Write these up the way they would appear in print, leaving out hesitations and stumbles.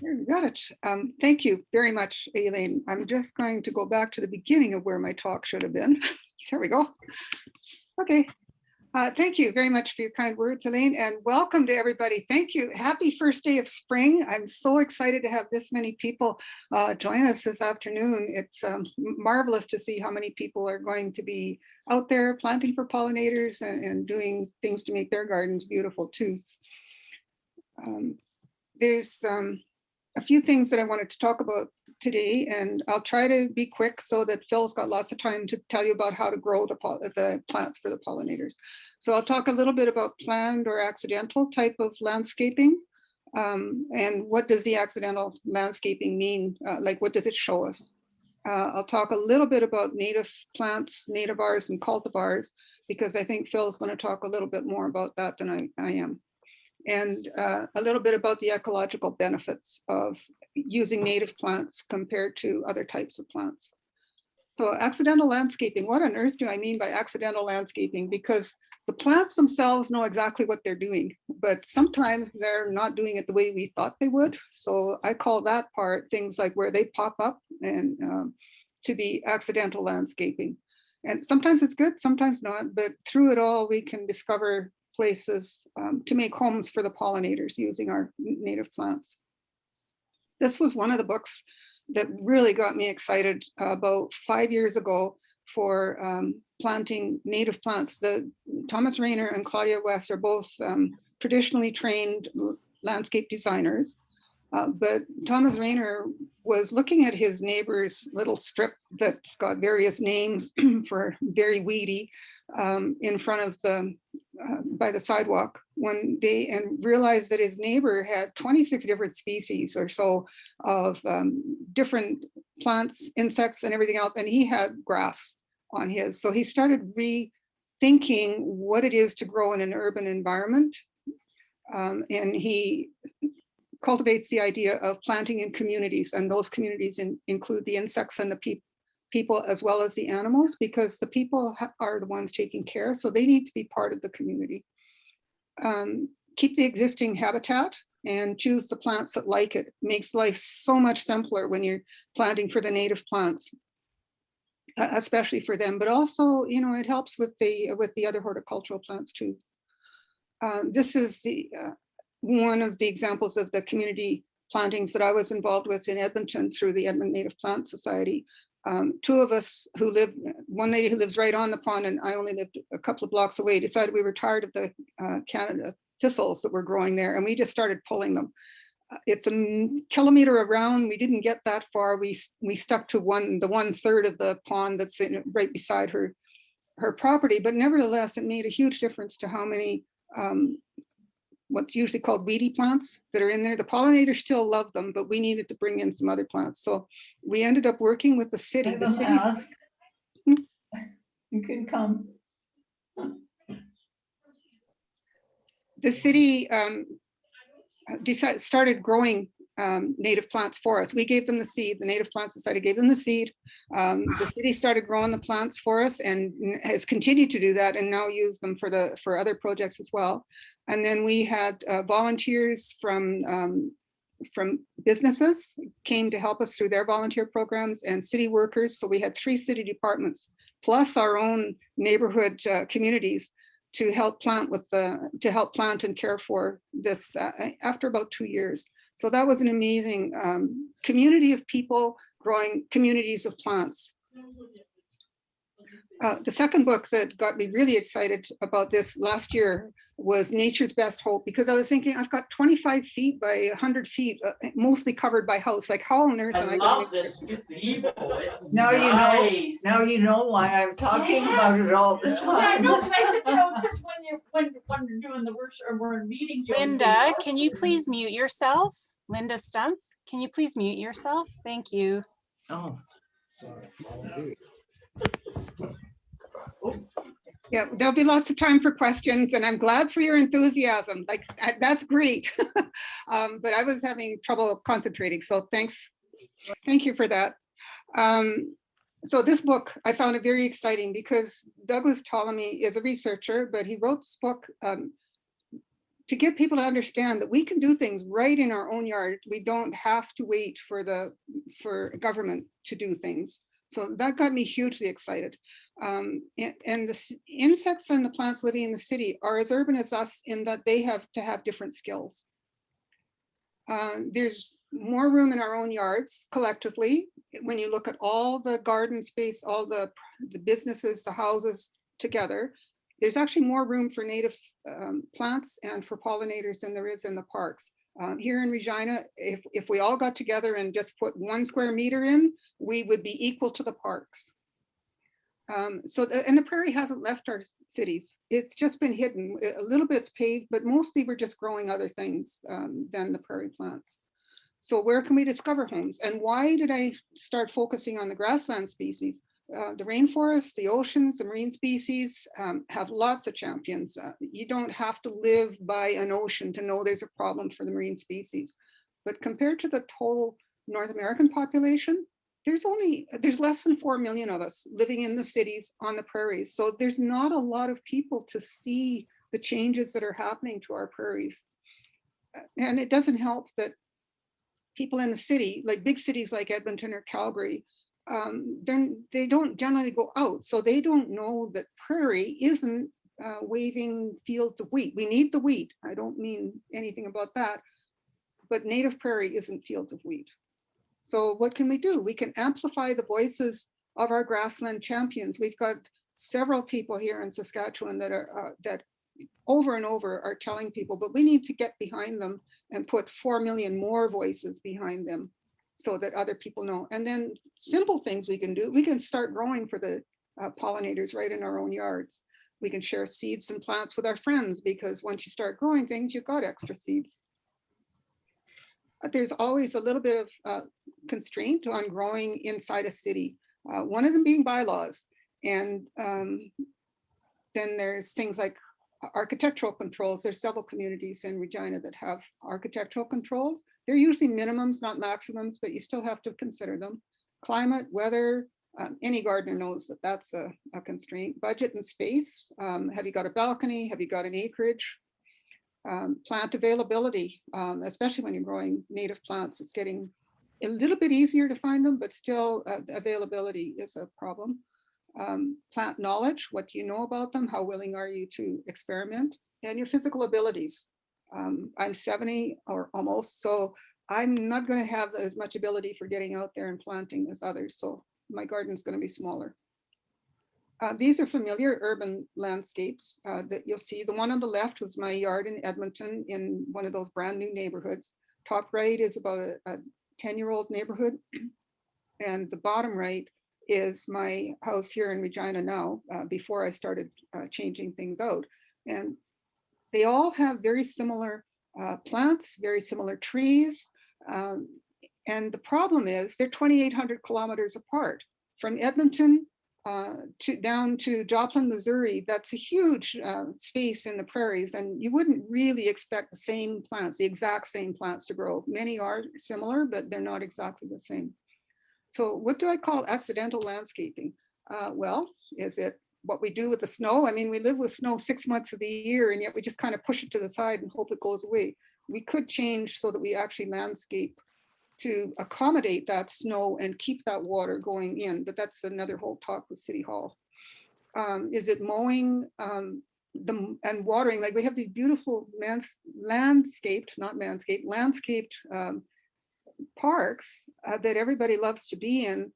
You got it. Thank you very much, Elaine. I'm just going to go back to the beginning of where my talk should have been. There we go. Okay. Thank you very much for your kind words, Elaine, and welcome to everybody. Thank you. Happy first day of spring. I'm so excited to have this many people join us this afternoon. It's marvelous to see how many people are going to be out there planting for pollinators and doing things to make their gardens beautiful too. There's a few things that I wanted to talk about today, and I'll try to be quick so that Phil's got lots of time to tell you about how to grow the plants for the pollinators. So I'll talk a little bit about planned or accidental type of landscaping, and what does the accidental landscaping mean? Like, what does it show us? I'll talk a little bit about native plants, nativars and cultivars, because I think Phil's going to talk a little bit more about that than I am. And a little bit about the ecological benefits of using native plants compared to other types of plants. So accidental landscaping, what on earth do I mean by accidental landscaping? Because the plants themselves know exactly what they're doing, but sometimes they're not doing it the way we thought they would. So I call that part things like where they pop up and to be accidental landscaping. And sometimes it's good, sometimes not, but through it all, we can discover places to make homes for the pollinators using our native plants. This was one of the books that really got me excited about 5 years ago for planting native plants. Thomas Rayner and Claudia West are both traditionally trained landscape designers, but Thomas Rayner was looking at his neighbor's little strip that's got various names for very weedy in front of by the sidewalk one day, and realized that his neighbor had 26 different species or so of different plants, insects, and everything else, and he had grass on his. So he started rethinking what it is to grow in an urban environment, and he cultivates the idea of planting in communities, and those communities include the insects and the people as well as the animals, because the people are the ones taking care, so they need to be part of the community. Keep the existing habitat and choose the plants that like it. Makes life so much simpler when you're planting for the native plants, especially for them, but also, you know, it helps with the other horticultural plants too. This is one of the examples of the community plantings that I was involved with in Edmonton through the Edmonton Native Plant Society. Two of us who live, one lady who lives right on the pond and I only lived a couple of blocks away, decided we were tired of the Canada thistles that were growing there, and we just started pulling them. It's a kilometer around. We didn't get that far. We stuck to the 1/3 of the pond that's right beside her property, but nevertheless, it made a huge difference to how many what's usually called weedy plants that are in there. The pollinators still love them, but we needed to bring in some other plants. So we ended up working with the city. The city's... You can come. The city started growing native plants for us. We gave them the seed. The Native Plant Society gave them the seed. The city started growing the plants for us and has continued to do that, and now use them for other projects as well. And then we had volunteers from businesses came to help us through their volunteer programs, and city workers. So we had 3 city departments plus our own neighborhood communities to help plant and care for this after about 2 years. So that was an amazing community of people growing communities of plants. The second book that got me really excited about this last year was Nature's Best Hope, because I was thinking, I've got 25 feet by 100 feet, mostly covered by house. Like, how on earth am I love this gazebo. Now nice. You know why I'm talking about it all the time. Yeah, I know, because I said, you know, because when you're doing the workshop or we're in meetings. Linda, can you please mute yourself? Linda Stumpf, can you please mute yourself? Thank you. Oh, sorry. Yeah, there'll be lots of time for questions, and I'm glad for your enthusiasm. Like, that's great. But I was having trouble concentrating, so thanks. Thank you for that. So this book, I found it very exciting because Douglas Ptolemy is a researcher, but he wrote this book to get people to understand that we can do things right in our own yard. We don't have to wait for government to do things. So that got me hugely excited. And the insects and the plants living in the city are as urban as us in that they have to have different skills. There's more room in our own yards collectively. When you look at all the garden space, all the businesses, the houses together, there's actually more room for native plants and for pollinators than there is in the parks. Here in Regina, if we all got together and just put 1 square meter in, we would be equal to the parks. And the prairie hasn't left our cities. It's just been hidden. A little bit's paved, but mostly we're just growing other things than the prairie plants. So where can we discover homes? And why did I start focusing on the grassland species? The rainforest, the oceans, the marine species have lots of champions. You don't have to live by an ocean to know there's a problem for the marine species. But compared to the total North American population, there's less than 4 million of us living in the cities on the prairies. So there's not a lot of people to see the changes that are happening to our prairies. And it doesn't help that people in the city, like big cities like Edmonton or Calgary, they don't generally go out. So they don't know that prairie isn't waving fields of wheat. We need the wheat. I don't mean anything about that, but native prairie isn't fields of wheat. So what can we do? We can amplify the voices of our grassland champions. We've got several people here in Saskatchewan that are that over and over are telling people, but we need to get behind them and put 4 million more voices behind them so that other people know. And then simple things we can do. We can start growing for the pollinators right in our own yards. We can share seeds and plants with our friends, because once you start growing things, you've got extra seeds. There's always a little bit of constraint on growing inside a city. One of them being bylaws. And then there's things like architectural controls. There's several communities in Regina that have architectural controls. They're usually minimums, not maximums, but you still have to consider them. Climate, weather, any gardener knows that that's a constraint. Budget and space. Have you got a balcony? Have you got an acreage? Plant availability, especially when you're growing native plants. It's getting a little bit easier to find them, but still availability is a problem. Plant knowledge, what do you know about them? How willing are you to experiment? And your physical abilities. I'm 70 or almost, so I'm not going to have as much ability for getting out there and planting as others. So my garden's going to be smaller. These are familiar urban landscapes that you'll see. The one on the left was my yard in Edmonton in one of those brand new neighborhoods. Top right is about a 10-year-old neighborhood. And the bottom right is my house here in Regina now, before I started changing things out. And they all have very similar plants, very similar trees. And the problem is they're 2,800 kilometers apart. From Edmonton down to Joplin, Missouri, that's a huge space in the prairies, and you wouldn't really expect the same plants, the exact same plants to grow. Many are similar, but they're not exactly the same. So what do I call accidental landscaping? Well, is it what we do with the snow? I mean, we live with snow 6 months of the year, and yet we just kind of push it to the side and hope it goes away. We could change so that we actually landscape to accommodate that snow and keep that water going in, but that's another whole talk with City Hall. Is it mowing and watering? Like we have these beautiful landscaped parks that everybody loves to be in,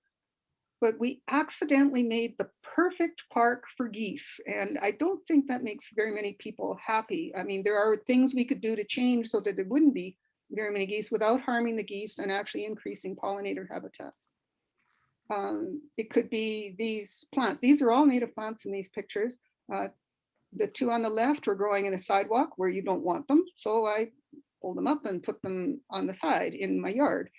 but we accidentally made the perfect park for geese. And I don't think that makes very many people happy. I mean, there are things we could do to change so that there wouldn't be very many geese without harming the geese and actually increasing pollinator habitat. It could be these plants. These are all native plants in these pictures. The two on the left are growing in a sidewalk where you don't want them. So I pull them up and put them on the side in my yard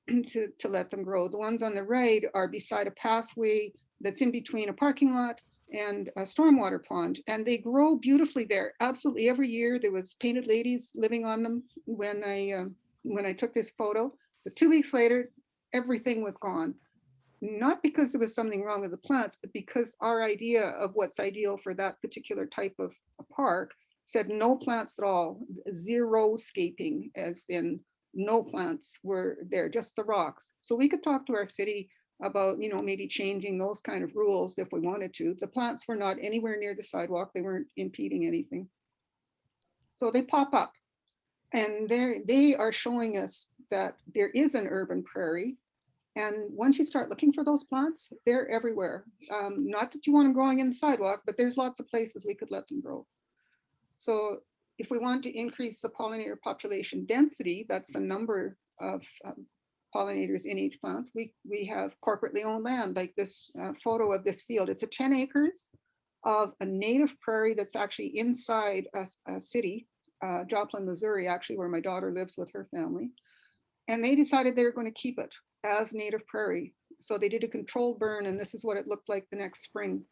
to let them grow. The ones on the right are beside a pathway that's in between a parking lot and a stormwater pond, and they grow beautifully there. Absolutely every year there was painted ladies living on them when I took this photo, but 2 weeks later everything was gone. Not because there was something wrong with the plants, but because our idea of what's ideal for that particular type of a park said no plants at all, zero scaping, as in no plants were there, just the rocks. So we could talk to our city about, maybe changing those kind of rules if we wanted to. The plants were not anywhere near the sidewalk. They weren't impeding anything. So they pop up, and they are showing us that there is an urban prairie. And once you start looking for those plants, they're everywhere. Not that you want them growing in the sidewalk, but there's lots of places we could let them grow. So if we want to increase the pollinator population density, that's a number of pollinators in each plant. We have corporately owned land, like this photo of this field. It's a 10 acres of a native prairie that's actually inside a city, Joplin, Missouri, actually, where my daughter lives with her family. And they decided they were going to keep it as native prairie. So they did a controlled burn, and this is what it looked like the next spring,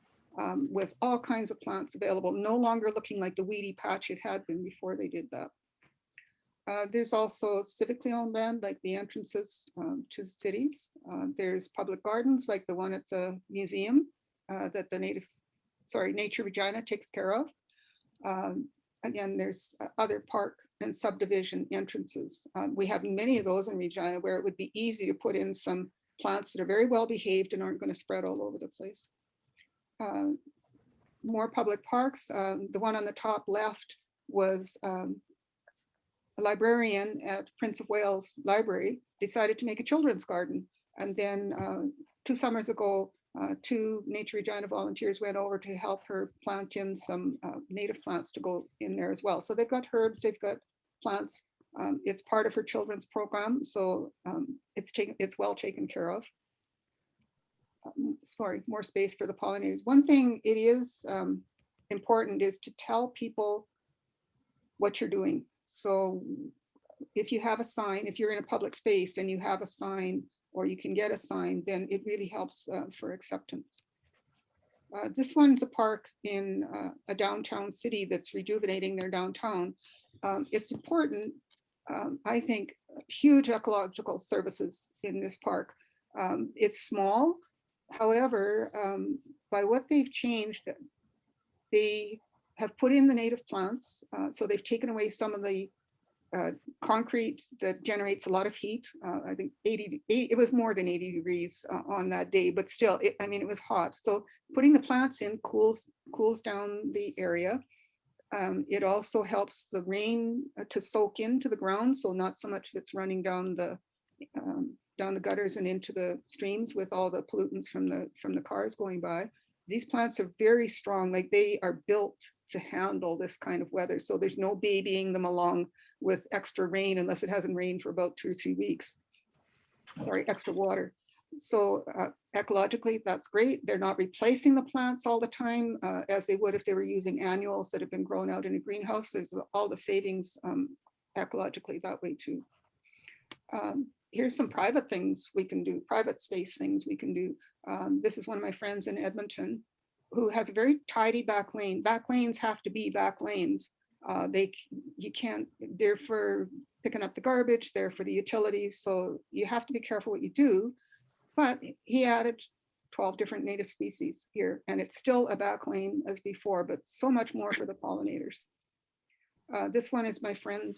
with all kinds of plants available, no longer looking like the weedy patch it had been before they did that. There's also civically owned land, like the entrances to cities. There's public gardens, like the one at the museum that the Nature Regina takes care of. Again, there's other park and subdivision entrances. We have many of those in Regina where it would be easy to put in some plants that are very well behaved and aren't going to spread all over the place. More public parks. The one on the top left was a librarian at Prince of Wales Library decided to make a children's garden. And then 2 summers ago, 2 Nature Regina volunteers went over to help her plant in some native plants to go in there as well. So they've got herbs, they've got plants. It's part of her children's program, so it's well taken care of. Sorry, more space for the pollinators. One thing it is important is to tell people what you're doing. So if you have a sign, if you're in a public space and you have a sign, or you can get a sign, then it really helps for acceptance. This one's a park in a downtown city that's rejuvenating their downtown. It's important, I think, huge ecological services in this park. It's small, however, by what they've changed, they have put in the native plants. So they've taken away some of the concrete that generates a lot of heat. I think it was more than 80 degrees on that day, but still, it was hot. So putting the plants in cools down the area. It also helps the rain to soak into the ground, so not so much that's running down the gutters and into the streams with all the pollutants from the cars going by. These plants are very strong, like they are built to handle this kind of weather. So there's no babying them along with extra rain unless it hasn't rained for about 2 or 3 weeks. Sorry, extra water. So ecologically, that's great. They're not replacing the plants all the time as they would if they were using annuals that have been grown out in a greenhouse. There's all the savings ecologically that way too. Here's some private things we can do, private space things we can do. This is one of my friends in Edmonton who has a very tidy back lane. Back lanes have to be back lanes. They're for picking up the garbage, they're for the utilities. So you have to be careful what you do. But he added 12 different native species here, and it's still a back lane as before, but so much more for the pollinators. This one is my friend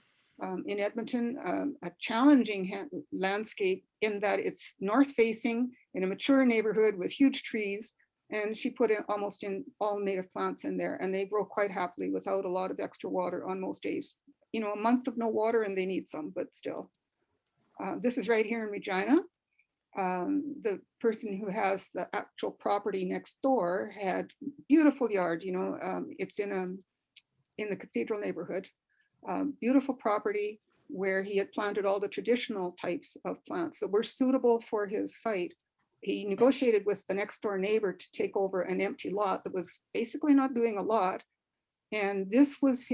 in Edmonton, a challenging landscape in that it's north facing in a mature neighborhood with huge trees. And she put in almost in all native plants in there, and they grow quite happily without a lot of extra water on most days. A month of no water and they need some, but still. This is right here in Regina. The person who has the actual property next door had beautiful yard. It's in the Cathedral neighborhood. Beautiful property where he had planted all the traditional types of plants that were suitable for his site. He negotiated with the next door neighbor to take over an empty lot that was basically not doing a lot. And this was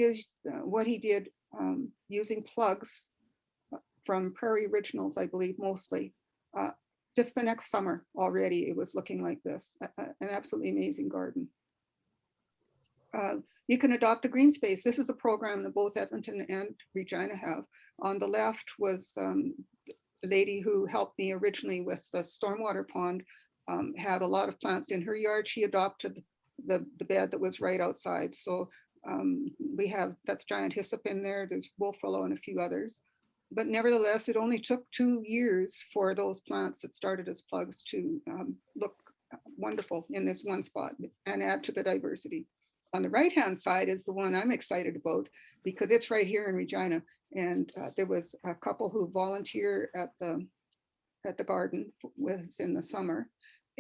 what he did using plugs from Prairie Originals, I believe, mostly. Just the next summer already, it was looking like this, an absolutely amazing garden. You can adopt a green space. This is a program that both Edmonton and Regina have. On the left was the lady who helped me originally with the stormwater pond, had a lot of plants in her yard. She adopted the bed that was right outside. So That's giant hyssop in there. There's wolf willow and a few others. But nevertheless, it only took 2 years for those plants that started as plugs to look wonderful in this one spot and add to the diversity. On the right-hand side is the one I'm excited about because it's right here in Regina. And there was a couple who volunteer at the garden with us in the summer.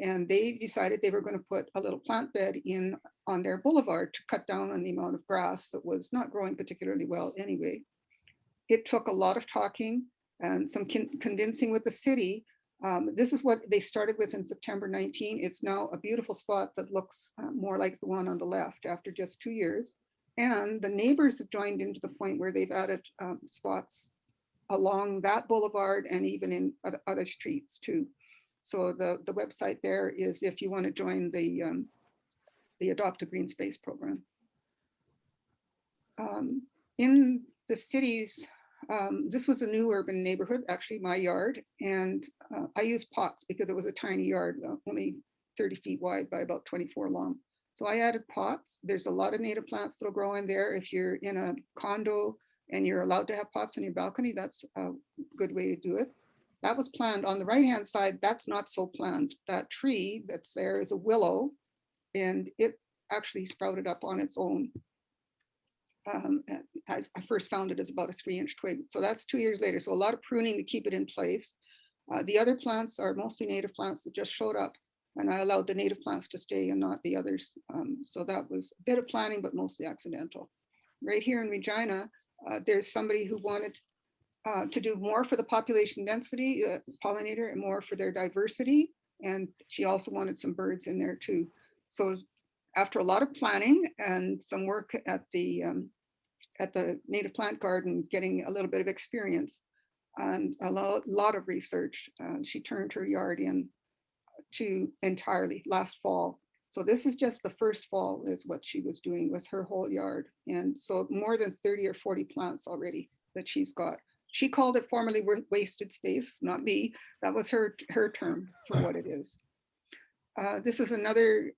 And they decided they were going to put a little plant bed in on their boulevard to cut down on the amount of grass that was not growing particularly well anyway. It took a lot of talking and some convincing with the city. This is what they started with in September 19. It's now a beautiful spot that looks more like the one on the left after just 2 years. And the neighbors have joined into the point where they've added spots along that boulevard and even in other streets too. So the website there is if you want to join the Adopt a Green Space program. In the cities, this was a new urban neighborhood, actually my yard, and I used pots because it was a tiny yard, only 30 feet wide by about 24 long. So I added pots. There's a lot of native plants that'll grow in there. If you're in a condo and you're allowed to have pots on your balcony, that's a good way to do it. That was planned. On the right-hand side, that's not so planned. That tree that's there is a willow, and it actually sprouted up on its own. I first found it as about a 3-inch twig. So that's 2 years later. So a lot of pruning to keep it in place. The other plants are mostly native plants that just showed up, and I allowed the native plants to stay and not the others. So that was a bit of planning, but mostly accidental. Right here in Regina, there's somebody who wanted to do more for the population density, pollinator, and more for their diversity. And she also wanted some birds in there too. So after a lot of planning and some work at the native plant garden, getting a little bit of experience and a lot of research, she turned her yard in to entirely last fall. So this is just the first fall is what she was doing with her whole yard. And so more than 30 or 40 plants already that she's got. She called it formerly wasted space, not me. That was her term for what it is. This is another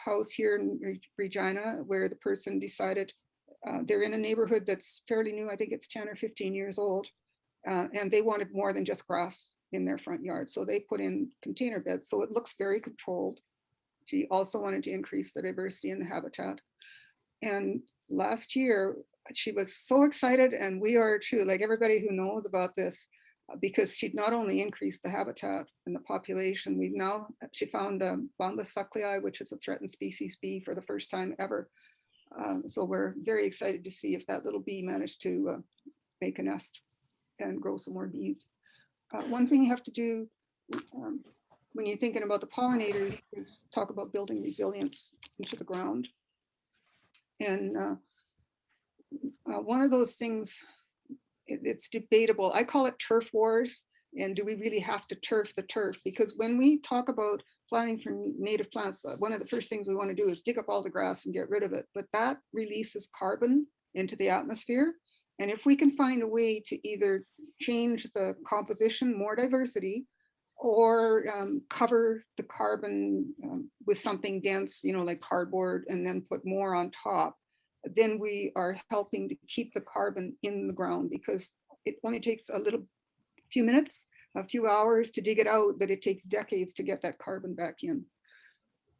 house here in Regina where the person decided they're in a neighborhood that's fairly new. I think it's 10 or 15 years old. And they wanted more than just grass in their front yard. So they put in container beds. So it looks very controlled. She also wanted to increase the diversity in the habitat. And last year, she was so excited, and we are too, like everybody who knows about this, because she'd not only increased the habitat and the population, she found Bombus sucklei, which is a threatened species bee for the first time ever. So we're very excited to see if that little bee managed to make a nest and grow some more bees. One thing you have to do when you're thinking about the pollinators is talk about building resilience into the ground. And one of those things, it's debatable. I call it turf wars. And do we really have to turf the turf? Because when we talk about planting for native plants, one of the first things we want to do is dig up all the grass and get rid of it. But that releases carbon into the atmosphere. And if we can find a way to either change the composition, more diversity, or cover the carbon with something dense, like cardboard, and then put more on top, then we are helping to keep the carbon in the ground, because it only takes few minutes, a few hours to dig it out, but it takes decades to get that carbon back in.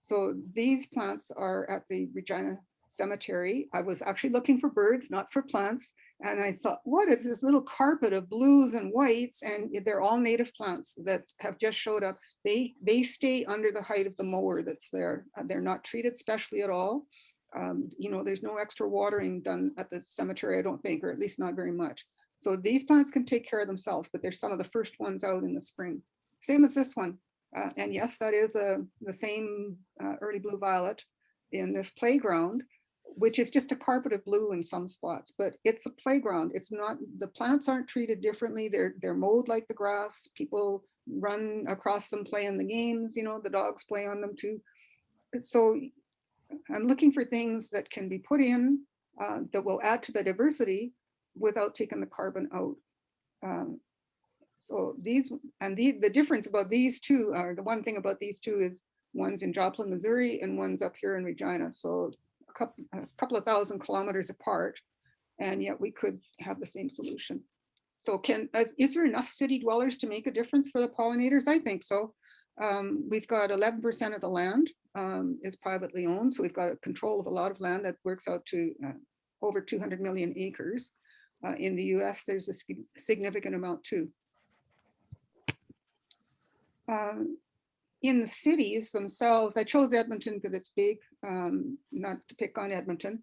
So these plants are at the Regina Cemetery. I was actually looking for birds, not for plants. And I thought, what is this little carpet of blues and whites? And they're all native plants that have just showed up. They stay under the height of the mower that's there. They're not treated specially at all. There's no extra watering done at the cemetery, I don't think, or at least not very much. So these plants can take care of themselves, but they're some of the first ones out in the spring. Same as this one. And yes, that is the same early blue violet in this playground, which is just a carpet of blue in some spots, but it's a playground. It's not, the plants aren't treated differently. They're mowed like the grass. People run across them, play in the games, the dogs play on them too. So I'm looking for things that can be put in that will add to the diversity without taking the carbon out. So the difference about these two are, the one thing about these two is one's in Joplin, Missouri, and one's up here in Regina. So couple of thousand kilometers apart, and yet we could have the same solution. So is there enough city dwellers to make a difference for the pollinators? I think so. We've got 11% of the land is privately owned. So we've got control of a lot of land that works out to over 200 million acres. In the US, there's a significant amount too. In the cities themselves, I chose Edmonton because it's big, not to pick on Edmonton.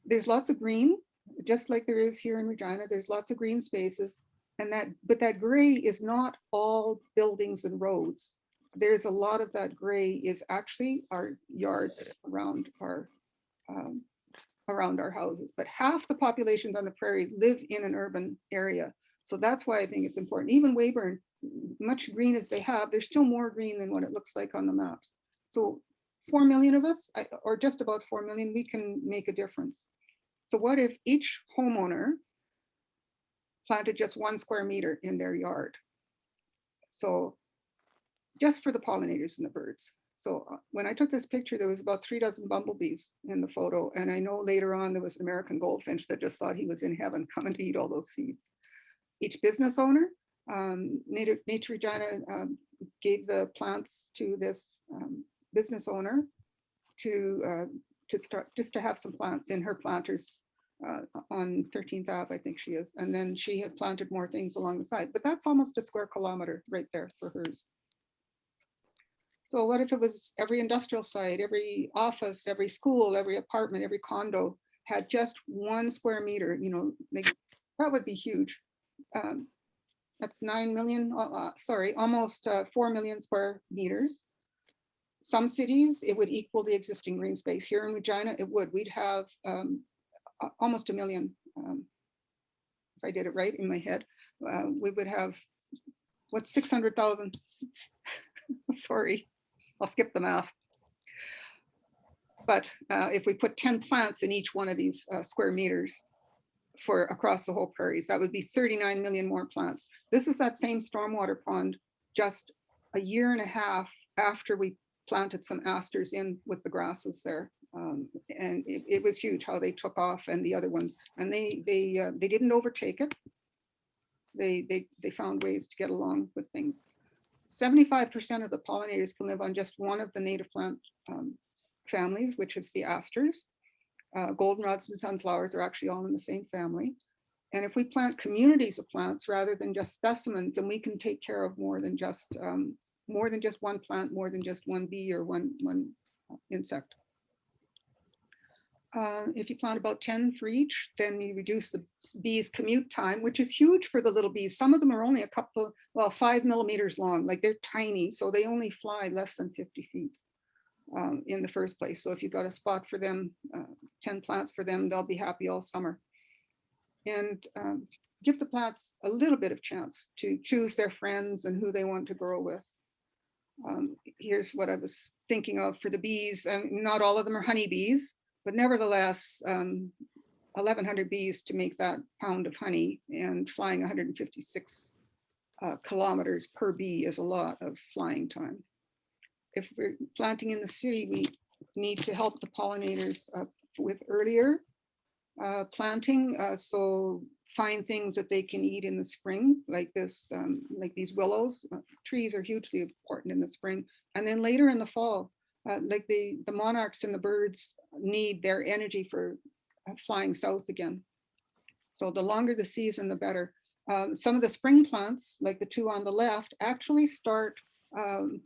There's lots of green, just like there is here in Regina. There's lots of green spaces, but that gray is not all buildings and roads. There's a lot of that gray is actually our yards around our houses. But half the populations on the prairie live in an urban area. So that's why I think it's important. Even Weyburn, much green as they have, there's still more green than what it looks like on the maps. So 4 million of us, or just about 4 million, we can make a difference. So what if each homeowner planted just 1 square meter in their yard? So just for the pollinators and the birds. So when I took this picture, there was about 3 dozen bumblebees in the photo. And I know later on there was an American goldfinch that just thought he was in heaven coming to eat all those seeds. Each business owner, Nature Regina gave the plants to this business owner to start, just to have some plants in her planters on 13th Ave, I think she is. And then she had planted more things along the side, but that's almost a square kilometer right there for hers. So what if it was every industrial site, every office, every school, every apartment, every condo had just 1 square meter, you know, that would be huge. That's 9 million, almost 4 million square meters. Some cities, it would equal the existing green space. Here in Regina, it would. We'd have almost 1 million. If I did it right in my head, we would have, what's 600,000? Sorry, I'll skip the math. But if we put 10 plants in each one of these square meters, for across the whole prairies, that would be 39 million more plants. This is that same stormwater pond just a year and a half after we planted some asters in with the grasses there. And it was huge how they took off, and the other ones, and they didn't overtake it. They found ways to get along with things. 75% of the pollinators can live on just one of the native plant families, which is the asters. Goldenrods and sunflowers are actually all in the same family. And if we plant communities of plants rather than just specimens, then we can take care of more than just one plant, more than just one bee or one insect. If you plant about 10 for each, then you reduce the bees' commute time, which is huge for the little bees. Some of them are only 5 millimeters long, like they're tiny, so they only fly less than 50 feet. In the first place. So if you've got a spot for them, 10 plants for them, they'll be happy all summer. And give the plants a little bit of chance to choose their friends and who they want to grow with. Here's what I was thinking of for the bees. Not all of them are honeybees, but nevertheless, 1,100 bees to make that pound of honey, and flying 156 kilometers per bee is a lot of flying time. If we're planting in the city, we need to help the pollinators with earlier planting. So find things that they can eat in the spring, like this, like these willows. Trees are hugely important in the spring. And then later in the fall, like the monarchs and the birds need their energy for flying south again. So the longer the season, the better. Some of the spring plants, like the 2 on the left, actually start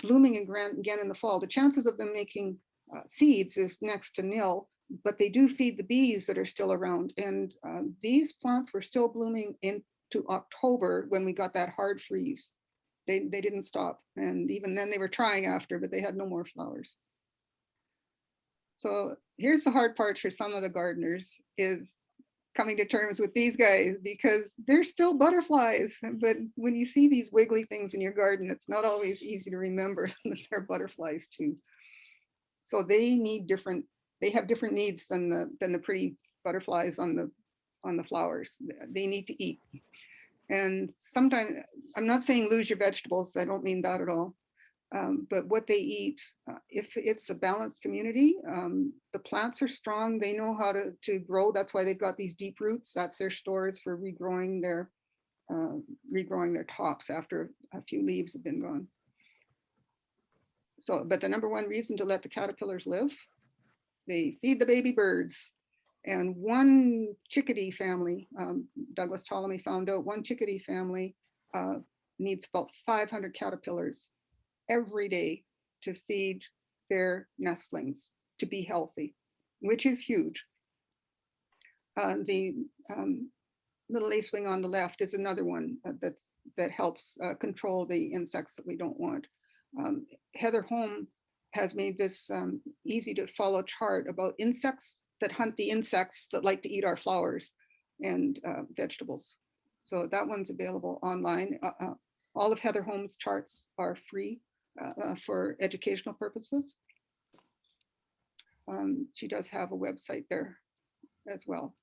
blooming again in the fall. The chances of them making seeds is next to nil, but they do feed the bees that are still around. And these plants were still blooming into October when we got that hard freeze. They didn't stop. And even then they were trying after, but they had no more flowers. So here's the hard part for some of the gardeners, is coming to terms with these guys, because they're still butterflies. But when you see these wiggly things in your garden, it's not always easy to remember that they're butterflies too. So they have different needs than the pretty butterflies on the flowers. They need to eat. And sometimes, I'm not saying lose your vegetables, I don't mean that at all. But what they eat, if it's a balanced community, the plants are strong. They know how to grow. That's why they've got these deep roots. That's their stores for regrowing their tops after a few leaves have been gone. So, but the number one reason to let the caterpillars live, they feed the baby birds. And one chickadee family, Douglas Ptolemy found out one chickadee family needs about 500 caterpillars every day to feed their nestlings to be healthy, which is huge. The little lacewing on the left is another one that helps control the insects that we don't want. Heather Holm has made this easy to follow chart about insects that hunt the insects that like to eat our flowers and vegetables. So that one's available online. All of Heather Holm's charts are free for educational purposes. She does have a website there as well.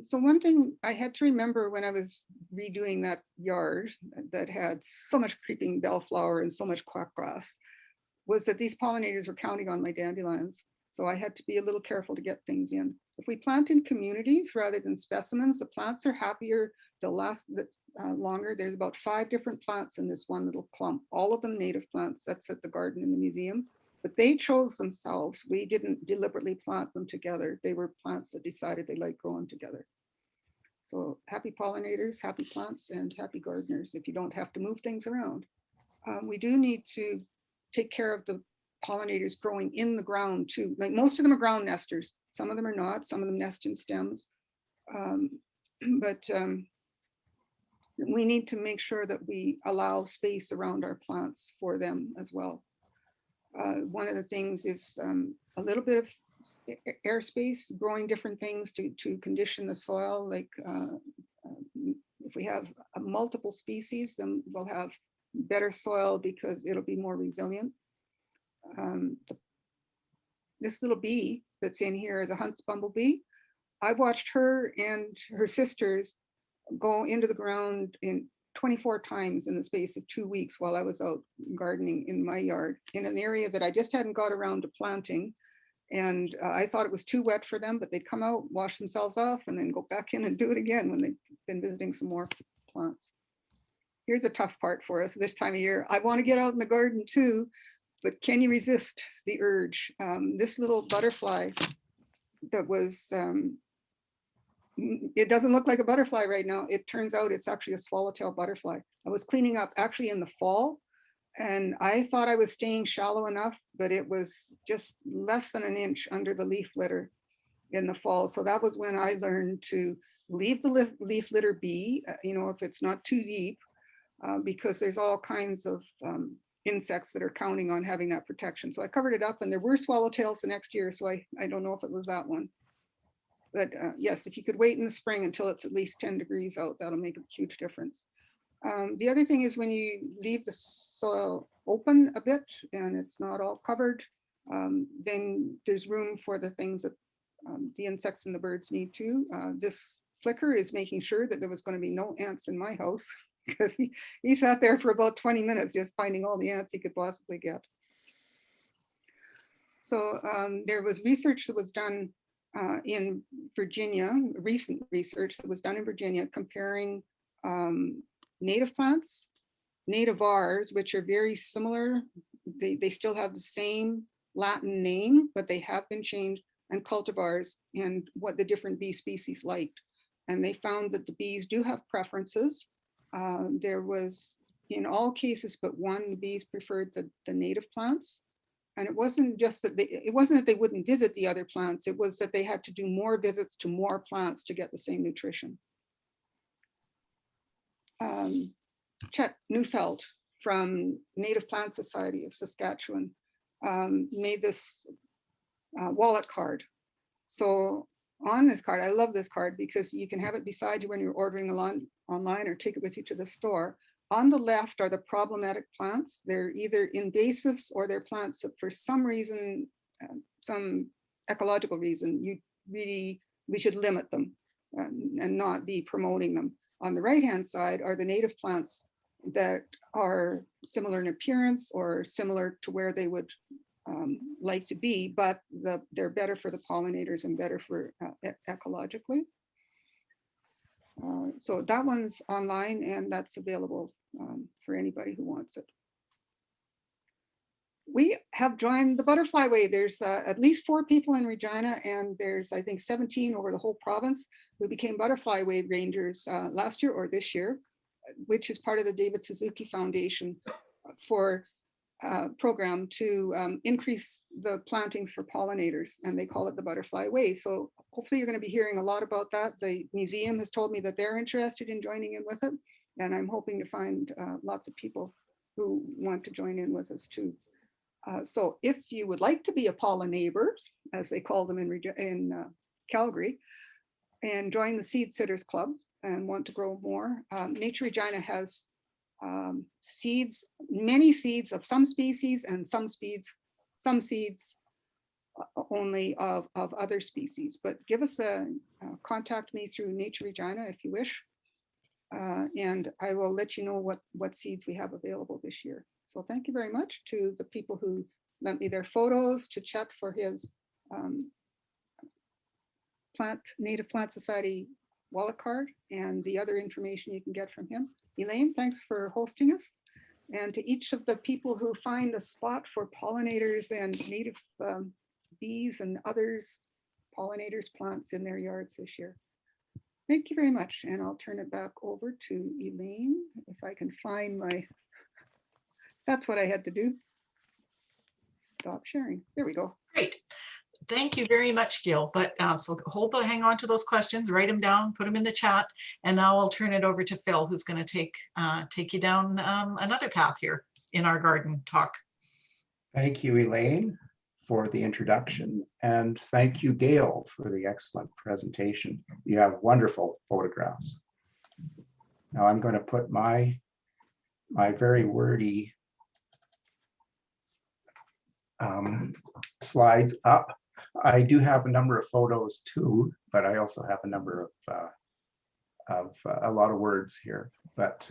So one thing I had to remember when I was redoing that yard that had so much creeping bellflower and so much quackgrass was that these pollinators were counting on my dandelions. So I had to be a little careful to get things in. If we plant in communities rather than specimens, the plants are happier, they'll last longer. There's about 5 different plants in this one little clump, all of them native plants. That's at the garden in the museum. But they chose themselves. We didn't deliberately plant them together. They were plants that decided they like growing together. So happy pollinators, happy plants, and happy gardeners if you don't have to move things around. We do need to take care of the pollinators growing in the ground too. Like most of them are ground nesters. Some of them are not. Some of them nest in stems. But we need to make sure that we allow space around our plants for them as well. One of the things is a little bit of airspace, growing different things to condition the soil. Like if we have multiple species, then we'll have better soil because it'll be more resilient. This little bee that's in here is a Hunt's bumblebee. I watched her and her sisters go into the ground in 24 times in the space of 2 weeks while I was out gardening in my yard in an area that I just hadn't got around to planting. And I thought it was too wet for them, but they'd come out, wash themselves off, and then go back in and do it again when they've been visiting some more plants. Here's a tough part for us this time of year. I want to get out in the garden too, but can you resist the urge? This little butterfly that was, it doesn't look like a butterfly right now. It turns out it's actually a swallowtail butterfly. I was cleaning up actually in the fall, and I thought I was staying shallow enough, but it was just less than an inch under the leaf litter in the fall. So that was when I learned to leave the leaf litter be, if it's not too deep, because there's all kinds of insects that are counting on having that protection. So I covered it up, and there were swallowtails the next year. So I don't know if it was that one. But yes, if you could wait in the spring until it's at least 10 degrees out, that'll make a huge difference. The other thing is when you leave the soil open a bit and it's not all covered, then there's room for the things that the insects and the birds need too. This flicker is making sure that there was going to be no ants in my house because he sat there for about 20 minutes just finding all the ants he could possibly get. So there was research that was done in Virginia, recent research that was done in Virginia comparing native plants, nativars, which are very similar. They still have the same Latin name, but they have been changed, and cultivars and what the different bee species liked. And they found that the bees do have preferences. There was, in all cases but one, the bees preferred the native plants. And it wasn't just that it wasn't that they wouldn't visit the other plants, it was that they had to do more visits to more plants to get the same nutrition. Chet Neufeld from Native Plant Society of Saskatchewan made this wallet card. So on this card, I love this card because you can have it beside you when you're ordering online or take it with you to the store. On the left are the problematic plants. They're either invasives or they're plants that for some reason, some ecological reason, we should limit them and not be promoting them. On the right-hand side are the native plants that are similar in appearance or similar to where they would like to be, but they're better for the pollinators and better for ecologically. So that one's online and that's available for anybody who wants it. We have joined the Butterfly Way. There's at least 4 people in Regina, and there's, I think, 17 over the whole province who became Butterfly Way Rangers last year or this year, which is part of the David Suzuki Foundation for program to increase the plantings for pollinators, and they call it the Butterfly Way. So hopefully you're going to be hearing a lot about that. The museum has told me that they're interested in joining in with it, and I'm hoping to find lots of people who want to join in with us too. So if you would like to be a pollinator, as they call them in Calgary, and join the Seed Sitters Club and want to grow more, Nature Regina has seeds, many seeds of some species, and some seeds only of other species. But give us contact me through Nature Regina if you wish, and I will let you know what seeds we have available this year. So thank you very much to the people who lent me their photos, to Chet for his Native Plant Society wallet card and the other information you can get from him. Elaine, thanks for hosting us. And to each of the people who find a spot for pollinators and native bees and others, pollinators, plants in their yards this year. Thank you very much. And I'll turn it back over to Elaine, if I can find my, that's what I had to do. Stop sharing. There we go. Great. Thank you very much, Gail. But so hang on to those questions, write them down, put them in the chat, and now I'll turn it over to Phil, who's going to take you down another path here in our garden talk. Thank you, Elaine, for the introduction, and thank you, Gail, for the excellent presentation. You have wonderful photographs. Now I'm going to put my very wordy slides up. I do have a number of photos too, but I also have a number of a lot of words here. But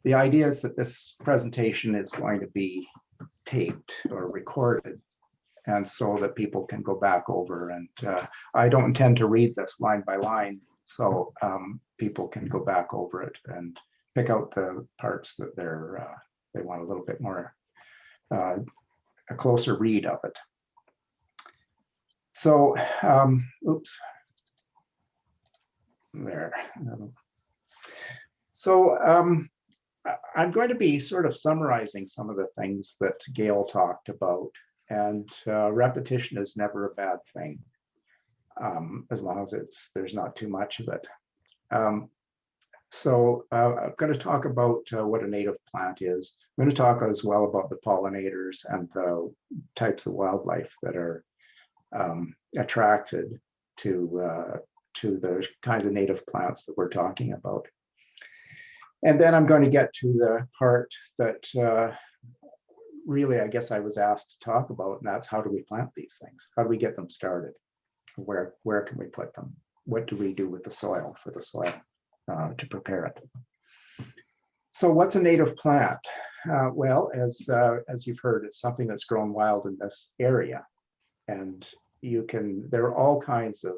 the idea is that this presentation is going to be taped or recorded, and so that people can go back over. And I don't intend to read this line by line, so people can go back over it and pick out the parts that they want a little bit more a closer read of it. So, oops, there. So I'm going to be sort of summarizing some of the things that Gail talked about, and repetition is never a bad thing, as long as there's not too much of it. So I'm going to talk about what a native plant is. I'm going to talk as well about the pollinators and the types of wildlife that are attracted to the kind of native plants that we're talking about. And then I'm going to get to the part that really, I guess I was asked to talk about, and that's how do we plant these things? How do we get them started? Where can we put them? What do we do with the soil, for the soil to prepare it? So what's a native plant? Well, as you've heard, it's something that's grown wild in this area. And there are all kinds of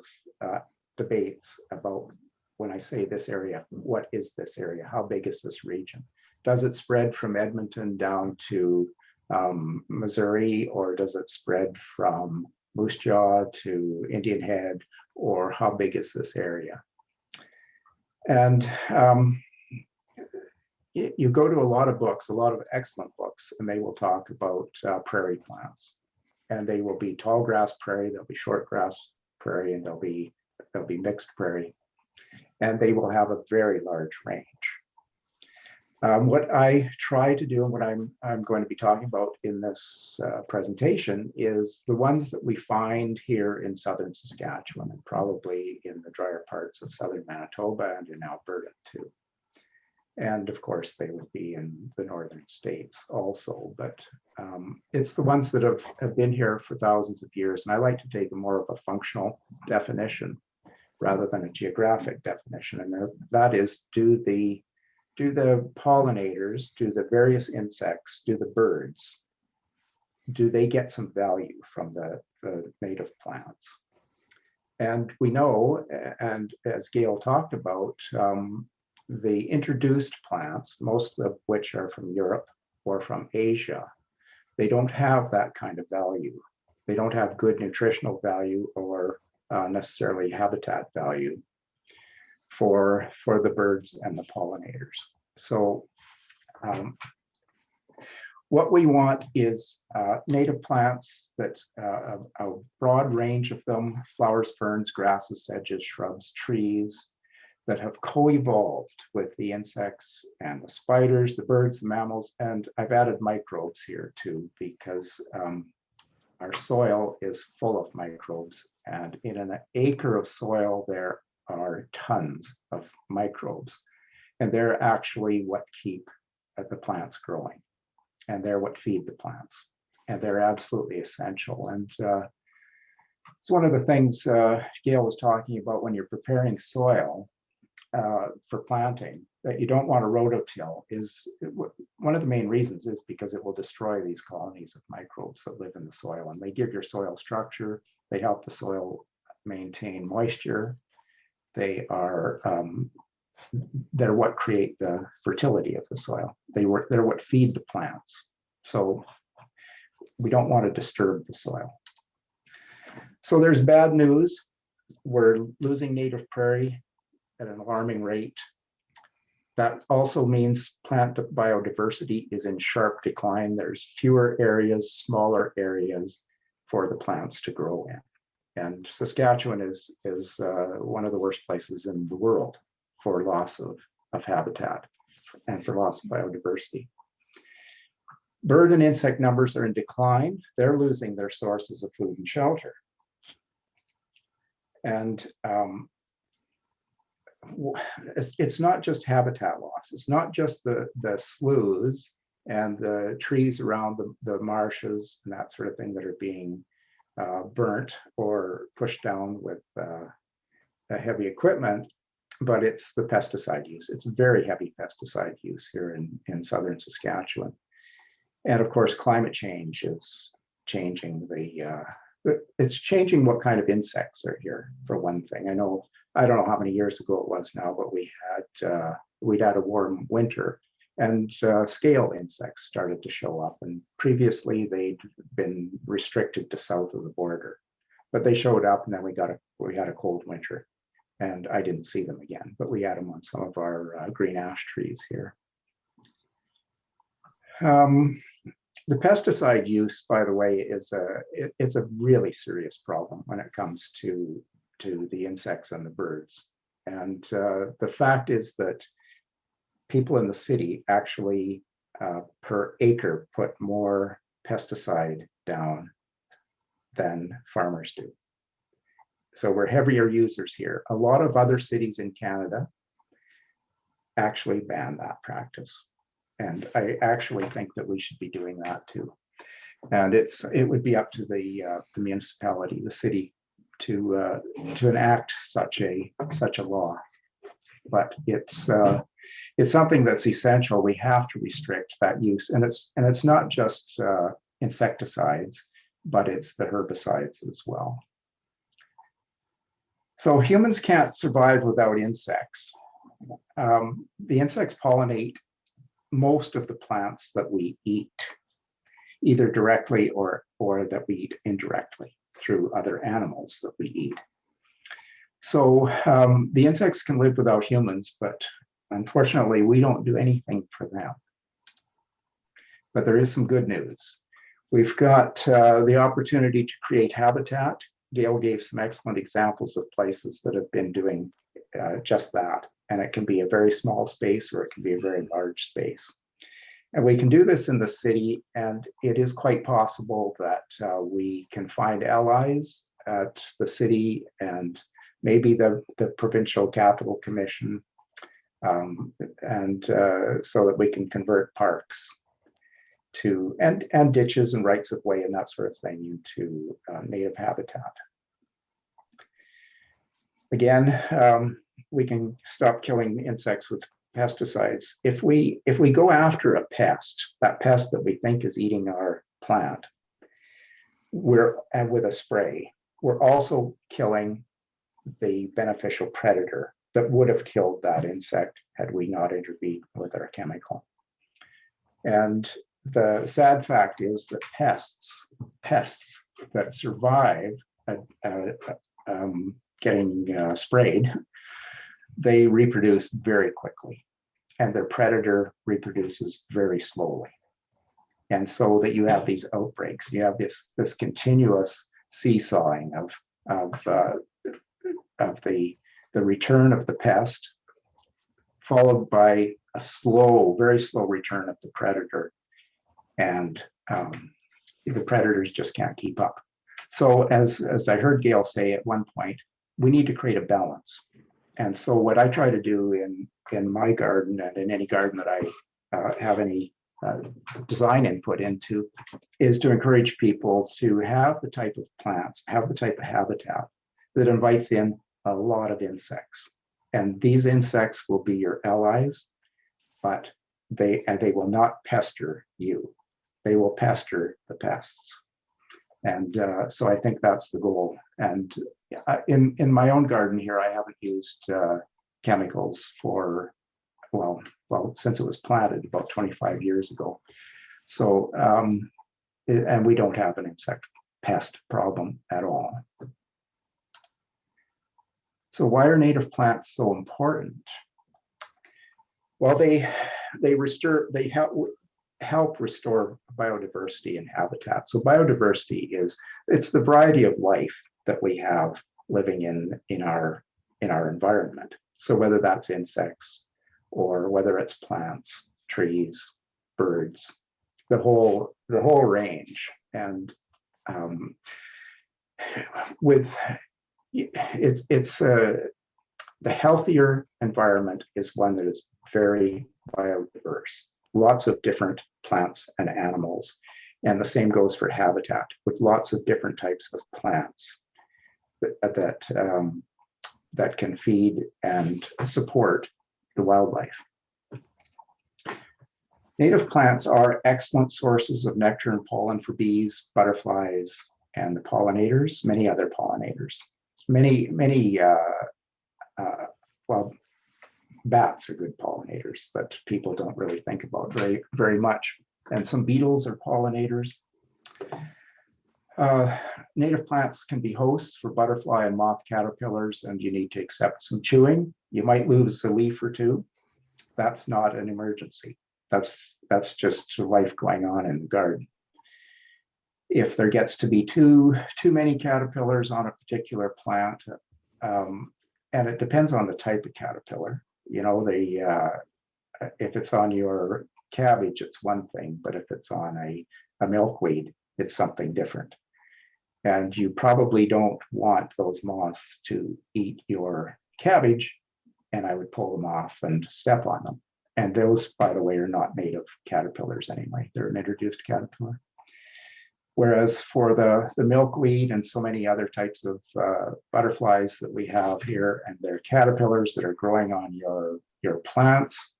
debates about, when I say this area, what is this area? How big is this region? Does it spread from Edmonton down to Missouri, or does it spread from Moose Jaw to Indian Head, or how big is this area? And you go to a lot of books, a lot of excellent books, and they will talk about prairie plants. And they will be tall grass prairie, there'll be short grass prairie, and there'll be mixed prairie. And they will have a very large range. What I try to do, and what I'm going to be talking about in this presentation, is the ones that we find here in southern Saskatchewan, and probably in the drier parts of southern Manitoba and in Alberta too. And of course, they would be in the northern states also, but it's the ones that have been here for thousands of years. And I like to take more of a functional definition rather than a geographic definition. And that is, do do the pollinators, do the various insects, do the birds, do they get some value from the native plants? And we know, and as Gail talked about, the introduced plants, most of which are from Europe or from Asia, they don't have that kind of value. They don't have good nutritional value or necessarily habitat value for the birds and the pollinators. So what we want is native plants that a broad range of them, flowers, ferns, grasses, sedges, shrubs, trees, that have co-evolved with the insects and the spiders, the birds, the mammals, and I've added microbes here too, because our soil is full of microbes, and in an acre of soil, there are tons of microbes, and they're actually what keep the plants growing, and they're what feed the plants, and they're absolutely essential. And it's one of the things Gail was talking about when you're preparing soil for planting, that you don't want to rototill. Is one of the main reasons is because it will destroy these colonies of microbes that live in the soil, and they give your soil structure. They help the soil maintain moisture. They are they're what create the fertility of the soil. They're what feed the plants. So we don't want to disturb the soil. So there's bad news. We're losing native prairie at an alarming rate. That also means plant biodiversity is in sharp decline. There's fewer areas, smaller areas for the plants to grow in. And Saskatchewan is one of the worst places in the world for loss of habitat and for loss of biodiversity. Bird and insect numbers are in decline. They're losing their sources of food and shelter. And it's not just habitat loss. It's not just the sloughs and the trees around the marshes and that sort of thing that are being burnt or pushed down with heavy equipment, but it's the pesticide use. It's very heavy pesticide use here in southern Saskatchewan. And of course, climate change is changing it's changing what kind of insects are here, for one thing. I don't know how many years ago it was now, but we'd had a warm winter, and scale insects started to show up. And previously they'd been restricted to south of the border, but they showed up, and then we had a cold winter, and I didn't see them again. But we had them on some of our green ash trees here. The pesticide use, by the way, it's a really serious problem when it comes to the insects and the birds. And the fact is that people in the city actually per acre put more pesticide down than farmers do. So we're heavier users here. A lot of other cities in Canada actually ban that practice. And I actually think that we should be doing that too. And it would be up to the municipality, the city, to enact such a law. But it's something that's essential. We have to restrict that use, and it's not just insecticides, but it's the herbicides as well. So humans can't survive without insects. The insects pollinate most of the plants that we eat, either directly or that we eat indirectly through other animals that we eat. So the insects can live without humans, but unfortunately, we don't do anything for them. But there is some good news. We've got the opportunity to create habitat. Gail gave some excellent examples of places that have been doing just that. And it can be a very small space, or it can be a very large space. And we can do this in the city, and it is quite possible that we can find allies at the city and maybe the Provincial Capital Commission, and so that we can convert parks to and ditches and rights of way and that sort of thing into native habitat. Again, we can stop killing insects with pesticides, if we go after a pest, that pest that we think is eating our plant, and with a spray, we're also killing the beneficial predator that would have killed that insect had we not intervened with our chemical. And the sad fact is that pests that survive getting sprayed, they reproduce very quickly, and their predator reproduces very slowly. And so that you have these outbreaks, you have this continuous seesawing of the return of the pest, followed by a slow, very slow return of the predator. And the predators just can't keep up. So as I heard Gail say at one point, we need to create a balance. And so what I try to do in my garden and in any garden that I have any design input into is to encourage people to have the type of plants, have the type of habitat that invites in a lot of insects. And these insects will be your allies, but they will not pester you. They will pester the pests. And so I think that's the goal. And in my own garden here, I haven't used chemicals for, well, since it was planted about 25 years ago. So, and we don't have an insect pest problem at all. So why are native plants so important? Well, they help restore biodiversity and habitat. So biodiversity it's the variety of life that we have living in our environment. So whether that's insects or whether it's plants, trees, birds, the whole range. And the healthier environment is one that is very biodiverse, lots of different plants and animals. And the same goes for habitat, with lots of different types of plants that can feed and support the wildlife. Native plants are excellent sources of nectar and pollen for bees, butterflies, and the pollinators, many other pollinators. Well, bats are good pollinators that people don't really think about very much. And some beetles are pollinators. Native plants can be hosts for butterfly and moth caterpillars, and you need to accept some chewing. You might lose a leaf or two. That's not an emergency. That's just life going on in the garden. If there gets to be too many caterpillars on a particular plant, and it depends on the type of caterpillar. You know, if it's on your cabbage, it's one thing, but if it's on a milkweed, it's something different. And you probably don't want those moths to eat your cabbage, and I would pull them off and step on them. And those, by the way, are not native caterpillars anyway. They're an introduced caterpillar. Whereas for the milkweed and so many other types of butterflies that we have here, and they're caterpillars that are growing on your plants,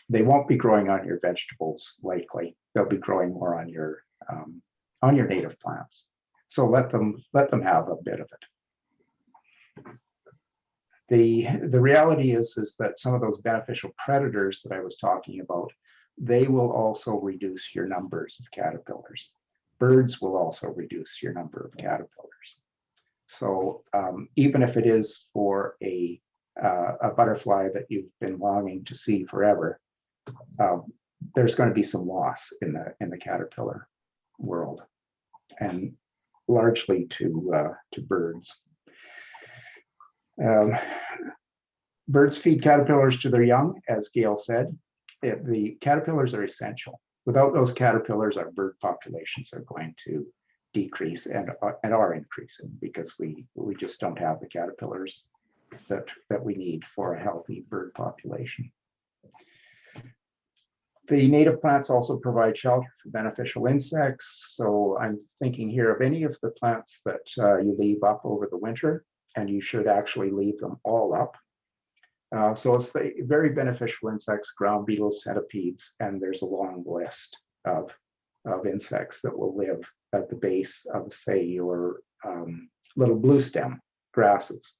they won't be growing on your vegetables likely. They'll be growing more on your native plants. So let them have a bit of it. The reality is that some of those beneficial predators that I was talking about, they will also reduce your numbers of caterpillars. Birds will also reduce your number of caterpillars. So even if it is for a butterfly that you've been longing to see forever, there's going to be some loss in the caterpillar world, and largely to birds. Birds feed caterpillars to their young, as Gail said. The caterpillars are essential. Without those caterpillars, our bird populations are going to decrease and are increasing because we just don't have the caterpillars that we need for a healthy bird population. The native plants also provide shelter for beneficial insects. So I'm thinking here of any of the plants that you leave up over the winter, and you should actually leave them all up. So it's the very beneficial insects, ground beetles, centipedes, and there's a long list of insects that will live at the base of, say, your little blue stem grasses.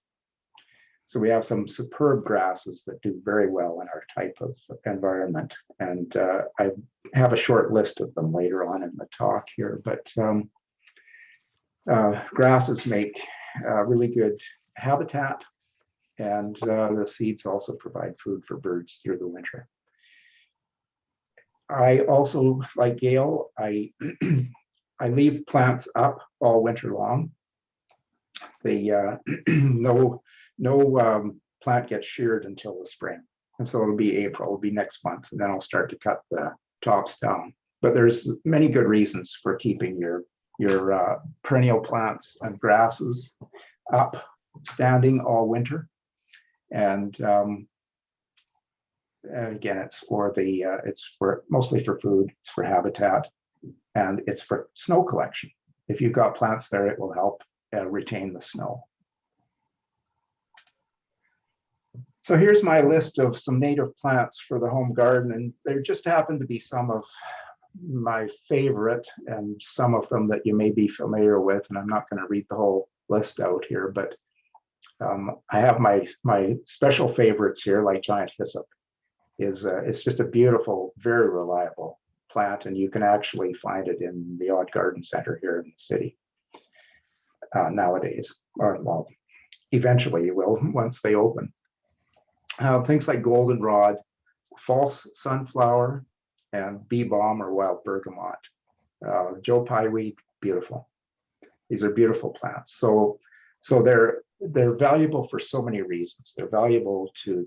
So we have some superb grasses that do very well in our type of environment. And I have a short list of them later on in the talk here, but grasses make really good habitat, and the seeds also provide food for birds through the winter. I also, like Gail, I leave plants up all winter long. The no plant gets sheared until the spring, and so it'll be April, it'll be next month, and then I'll start to cut the tops down. But there's many good reasons for keeping your perennial plants and grasses up, standing all winter, and again, it's for mostly for food, it's for habitat, and it's for snow collection. If you've got plants there, it will help retain the snow. So here's my list of some native plants for the home garden, and there just happen to be some of my favorite and some of them that you may be familiar with, and I'm not going to read the whole list out here, but I have my special favorites here, like giant hyssop. It's just a beautiful, very reliable plant, and you can actually find it in the odd garden center here in the city nowadays, or well, eventually you will once they open. Things like goldenrod, false sunflower, and bee balm or wild bergamot. Joe Pyeweed, beautiful. These are beautiful plants. So they're valuable for so many reasons. They're valuable to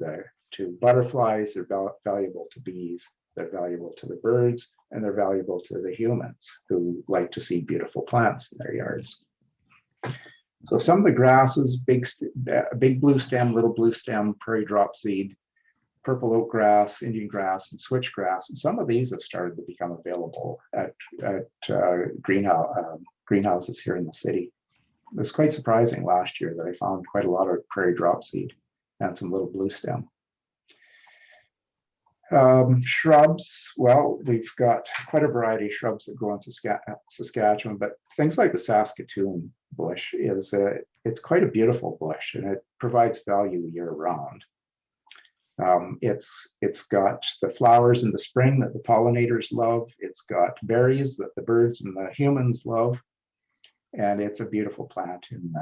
butterflies, they're valuable to bees, they're valuable to the birds, and they're valuable to the humans who like to see beautiful plants in their yards. So some of the grasses, big blue stem, little blue stem, prairie dropseed, purple oak grass, Indian grass, and switchgrass. And some of these have started to become available at greenhouses here in the city. It was quite surprising last year that I found quite a lot of prairie dropseed and some little blue stem. Shrubs, well, we've got quite a variety of shrubs that grow in Saskatchewan, but things like the Saskatoon bush it's quite a beautiful bush, and it provides value year round. It's got the flowers in the spring that the pollinators love. It's got berries that the birds and the humans love, and it's a beautiful plant in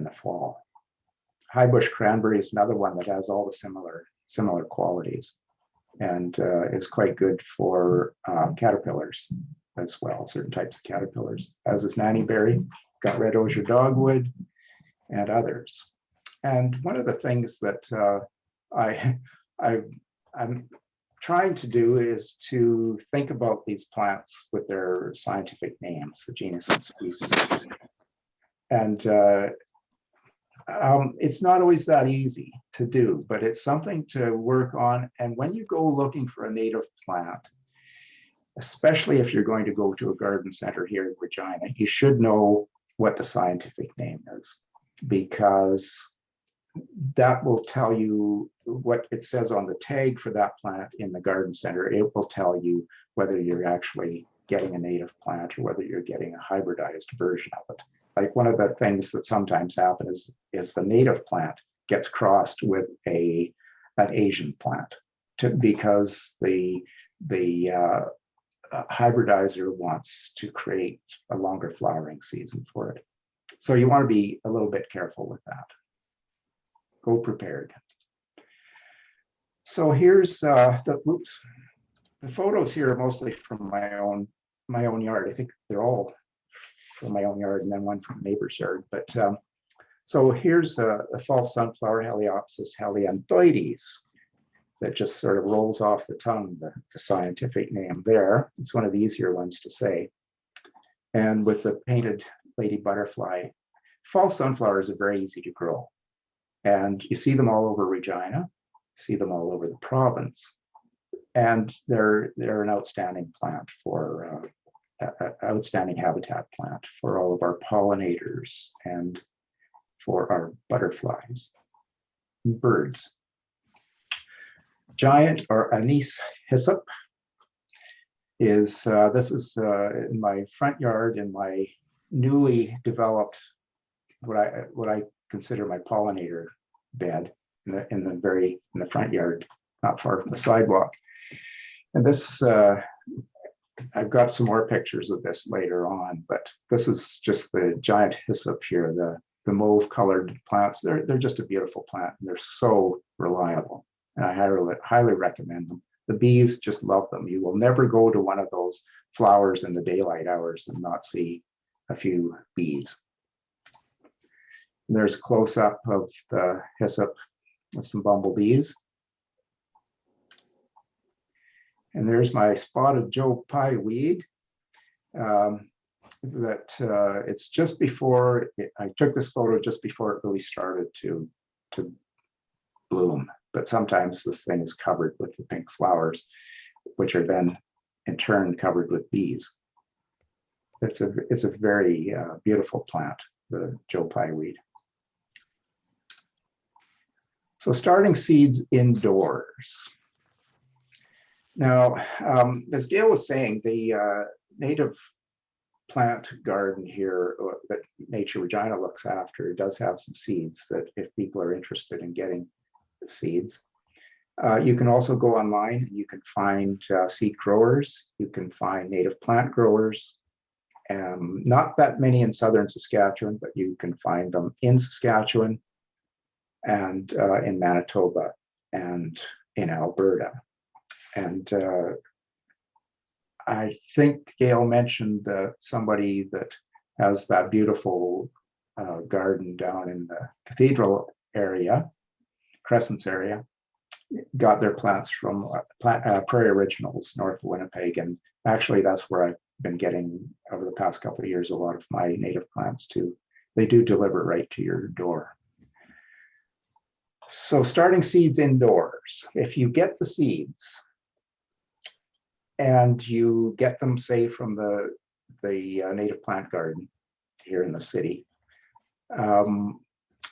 the fall. High bush cranberry is another one that has all the similar qualities, and is quite good for caterpillars as well, certain types of caterpillars, as is nannyberry, got red osier dogwood, and others. And one of the things that I'm trying to do is to think about these plants with their scientific names, the genus and species. And it's not always that easy to do, but it's something to work on. And when you go looking for a native plant, especially if you're going to go to a garden center here in Regina, you should know what the scientific name is, because that will tell you what it says on the tag for that plant in the garden center. It will tell you whether you're actually getting a native plant or whether you're getting a hybridized version of it. Like one of the things that sometimes happen is the native plant gets crossed with an Asian plant because the hybridizer wants to create a longer flowering season for it. So you want to be a little bit careful with that. Go prepared. So here's the photos here are mostly from my own yard. I think they're all from my own yard and then one from neighbor's yard. But so here's a fall sunflower, Heliopsis helianthoides, that just sort of rolls off the tongue, the scientific name there. It's one of the easier ones to say. And with the painted lady butterfly, fall sunflowers are very easy to grow. And you see them all over Regina, you see them all over the province. And they're an outstanding plant for outstanding habitat plant for all of our pollinators and for our butterflies and birds. giant or anise hyssop is, this is in my front yard in my newly developed, what I consider my pollinator bed in the front yard, not far from the sidewalk. And this, I've got some more pictures of this later on, but this is just the giant hyssop here, the mauve colored plants. They're just a beautiful plant, and they're so reliable. And I highly recommend them. The bees just love them. You will never go to one of those flowers in the daylight hours and not see a few bees. And there's a close-up of the hyssop with some bumblebees. And there's my spotted Joe Pye weed. It's just before, I took this photo just before it really started to bloom. But sometimes this thing is covered with the pink flowers, which are then in turn covered with bees. It's a very beautiful plant, the Joe Pye weed. So starting seeds indoors. Now, as Gail was saying, the native plant garden here that Nature Regina looks after does have some seeds that if people are interested in getting seeds. You can also go online and you can find seed growers. You can find native plant growers. Not that many in southern Saskatchewan, but you can find them in Saskatchewan and in Manitoba and in Alberta. And I think Gail mentioned that somebody that has that beautiful garden down in the Cathedral area, Crescents area, got their plants from Prairie Originals, north of Winnipeg. And actually that's where I've been getting over the past couple of years a lot of my native plants too. They do deliver right to your door. So starting seeds indoors, if you get the seeds and you get them, say, from the native plant garden here in the city,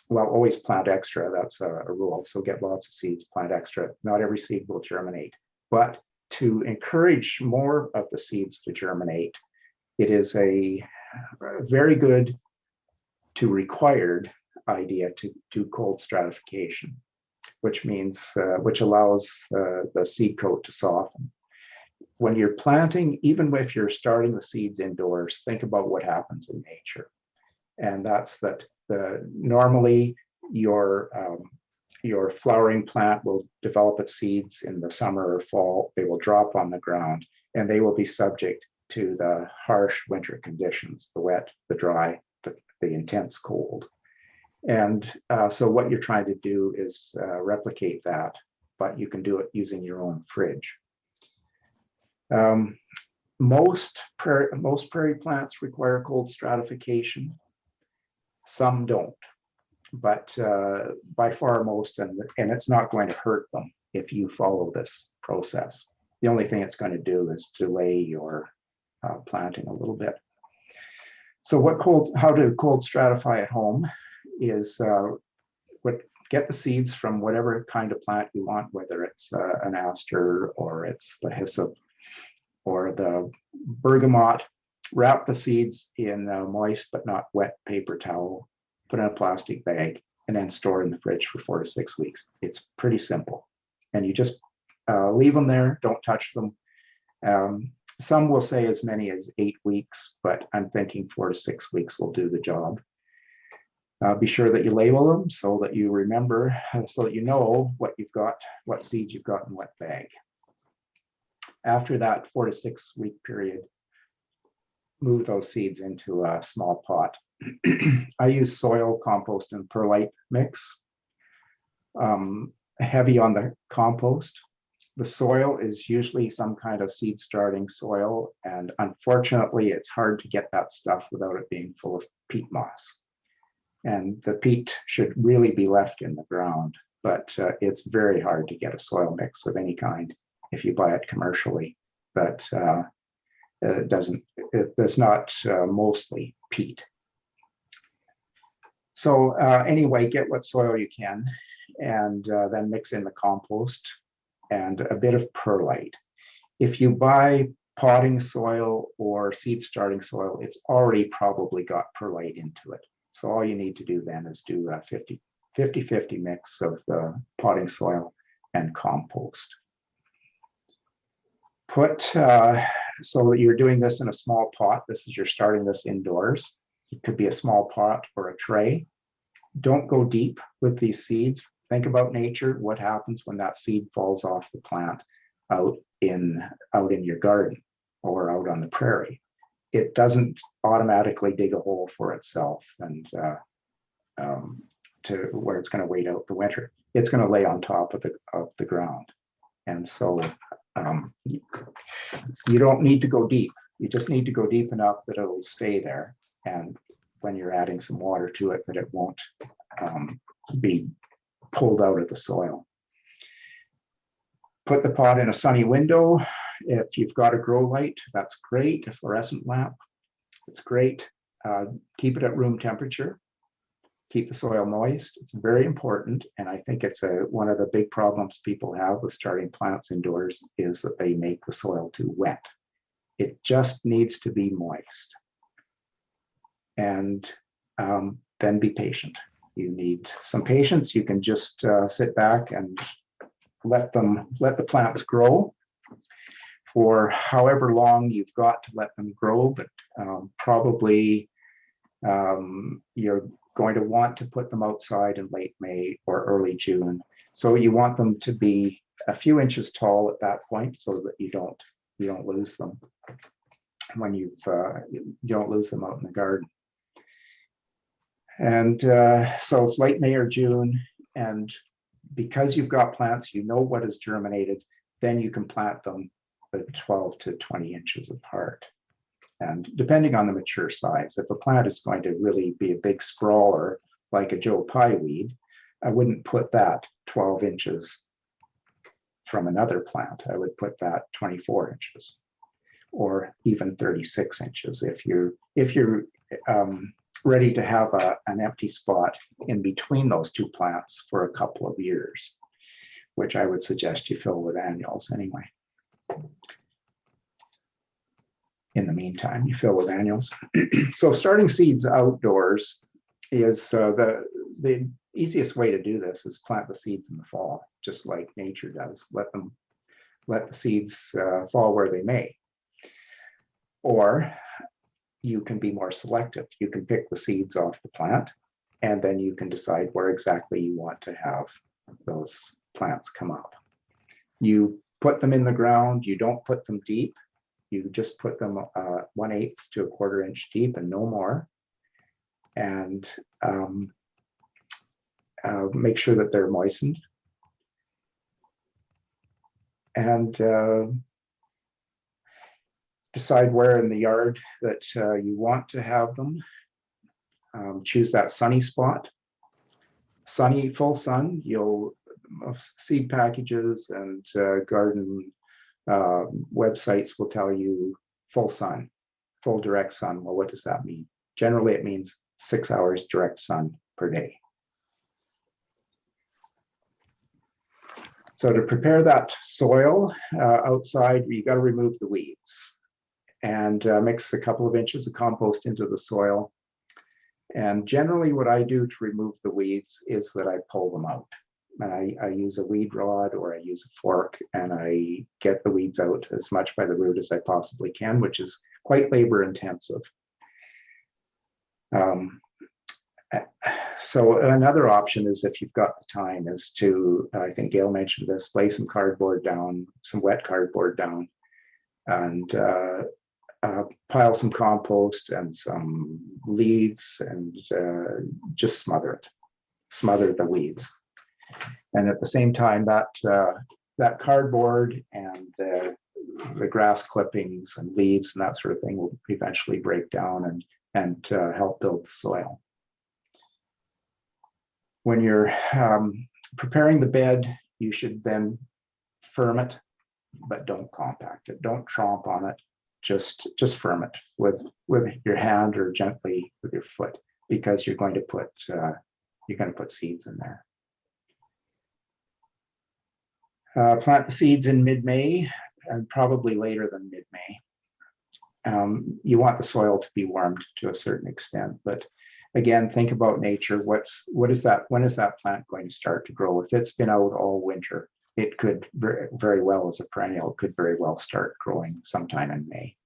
well, always plant extra, that's a rule. So get lots of seeds, plant extra. Not every seed will germinate, but to encourage more of the seeds to germinate, it is a very good to required idea to do cold stratification, which means, which allows the seed coat to soften. When you're planting, even if you're starting the seeds indoors, think about what happens in nature. And that's that normally your flowering plant will develop its seeds in the summer or fall. They will drop on the ground and they will be subject to the harsh winter conditions, the wet, the dry, the intense cold. And so what you're trying to do is replicate that, but you can do it using your own fridge. Most prairie plants require cold stratification. Some don't, but by far most, and it's not going to hurt them if you follow this process. The only thing it's going to do is delay your planting a little bit. So how to cold stratify at home is get the seeds from whatever kind of plant you want, whether it's an aster or it's the hyssop or the bergamot. Wrap the seeds in a moist but not wet paper towel, put in a plastic bag, and then store in the fridge for 4 to 6 weeks. It's pretty simple. And you just leave them there, don't touch them. Some will say as many as 8 weeks, but I'm thinking 4 to 6 weeks will do the job. Be sure that you label them so that you remember, so that you know what you've got, what seeds you've got in what bag. After that 4 to 6 week period, move those seeds into a small pot. I use soil, compost, and perlite mix. Heavy on the compost. The soil is usually some kind of seed starting soil, and unfortunately it's hard to get that stuff without it being full of peat moss. And the peat should really be left in the ground, but it's very hard to get a soil mix of any kind if you buy it commercially. That it's not mostly peat. So anyway, get what soil you can and then mix in the compost. and a bit of perlite. If you buy potting soil or seed starting soil, it's already probably got perlite into it. So all you need to do then is do a 50-50 mix of the potting soil and compost. Put, so that you're doing this in a small pot, this is, you're starting this indoors. It could be a small pot or a tray. Don't go deep with these seeds. Think about nature. What happens when that seed falls off the plant out in your garden or out on the prairie? It doesn't automatically dig a hole for itself and to where it's going to wait out the winter. It's going to lay on top of the ground. And so you don't need to go deep. You just need to go deep enough that it will stay there. And when you're adding some water to it, that it won't be pulled out of the soil. Put the pot in a sunny window. If you've got a grow light, that's great. A fluorescent lamp, it's great. Keep it at room temperature. Keep the soil moist. It's very important. And I think it's one of the big problems people have with starting plants indoors is that they make the soil too wet. It just needs to be moist. And then be patient. You need some patience. You can just sit back and let the plants grow for however long you've got to let them grow, but probably you're going to want to put them outside in late May or early June. So you want them to be a few inches tall at that point so that you don't lose them when you don't lose them out in the garden. And so it's late May or June, and because you've got plants, you know what is germinated, then you can plant them at 12 to 20 inches apart. And depending on the mature size, if a plant is going to really be a big sprawler, like a Joe Pye weed, I wouldn't put that 12 inches from another plant. I would put that 24 inches or even 36 inches if you're ready to have an empty spot in between those two plants for a couple of years, which I would suggest you fill with annuals anyway. In the meantime, you fill with annuals. So starting seeds outdoors is the easiest way to do this is plant the seeds in the fall, just like nature does. Let the seeds fall where they may. Or you can be more selective. You can pick the seeds off the plant, and then you can decide where exactly you want to have those plants come up. You put them in the ground. You don't put them deep. You just put them 1/8 to a 1/4 inch deep and no more. And make sure that they're moistened. And decide where in the yard that you want to have them. Choose that sunny spot. Sunny, full sun. Seed packages and garden websites will tell you full sun, full direct sun. Well, what does that mean? Generally, it means 6 hours direct sun per day. So to prepare that soil outside, you got to remove the weeds and mix a couple of inches of compost into the soil. And generally what I do to remove the weeds is that I pull them out. And I use a weed rod or I use a fork and I get the weeds out as much by the root as I possibly can, which is quite labor intensive. So another option is, if you've got the time, is to, I think Gail mentioned this, lay some cardboard down, some wet cardboard down, and pile some compost and some leaves and just smother the weeds. And at the same time, that cardboard and the grass clippings and leaves and that sort of thing will eventually break down and help build the soil. When you're preparing the bed, you should then firm it, but don't compact it. Don't tromp on it. Just firm it with your hand or gently with your foot, because you're going to put seeds in there. Plant the seeds in mid-May and probably later than mid-May. You want the soil to be warmed to a certain extent, but again, think about nature. When is that plant going to start to grow? If it's been out all winter, it could very well, as a perennial, could very well start growing sometime in May,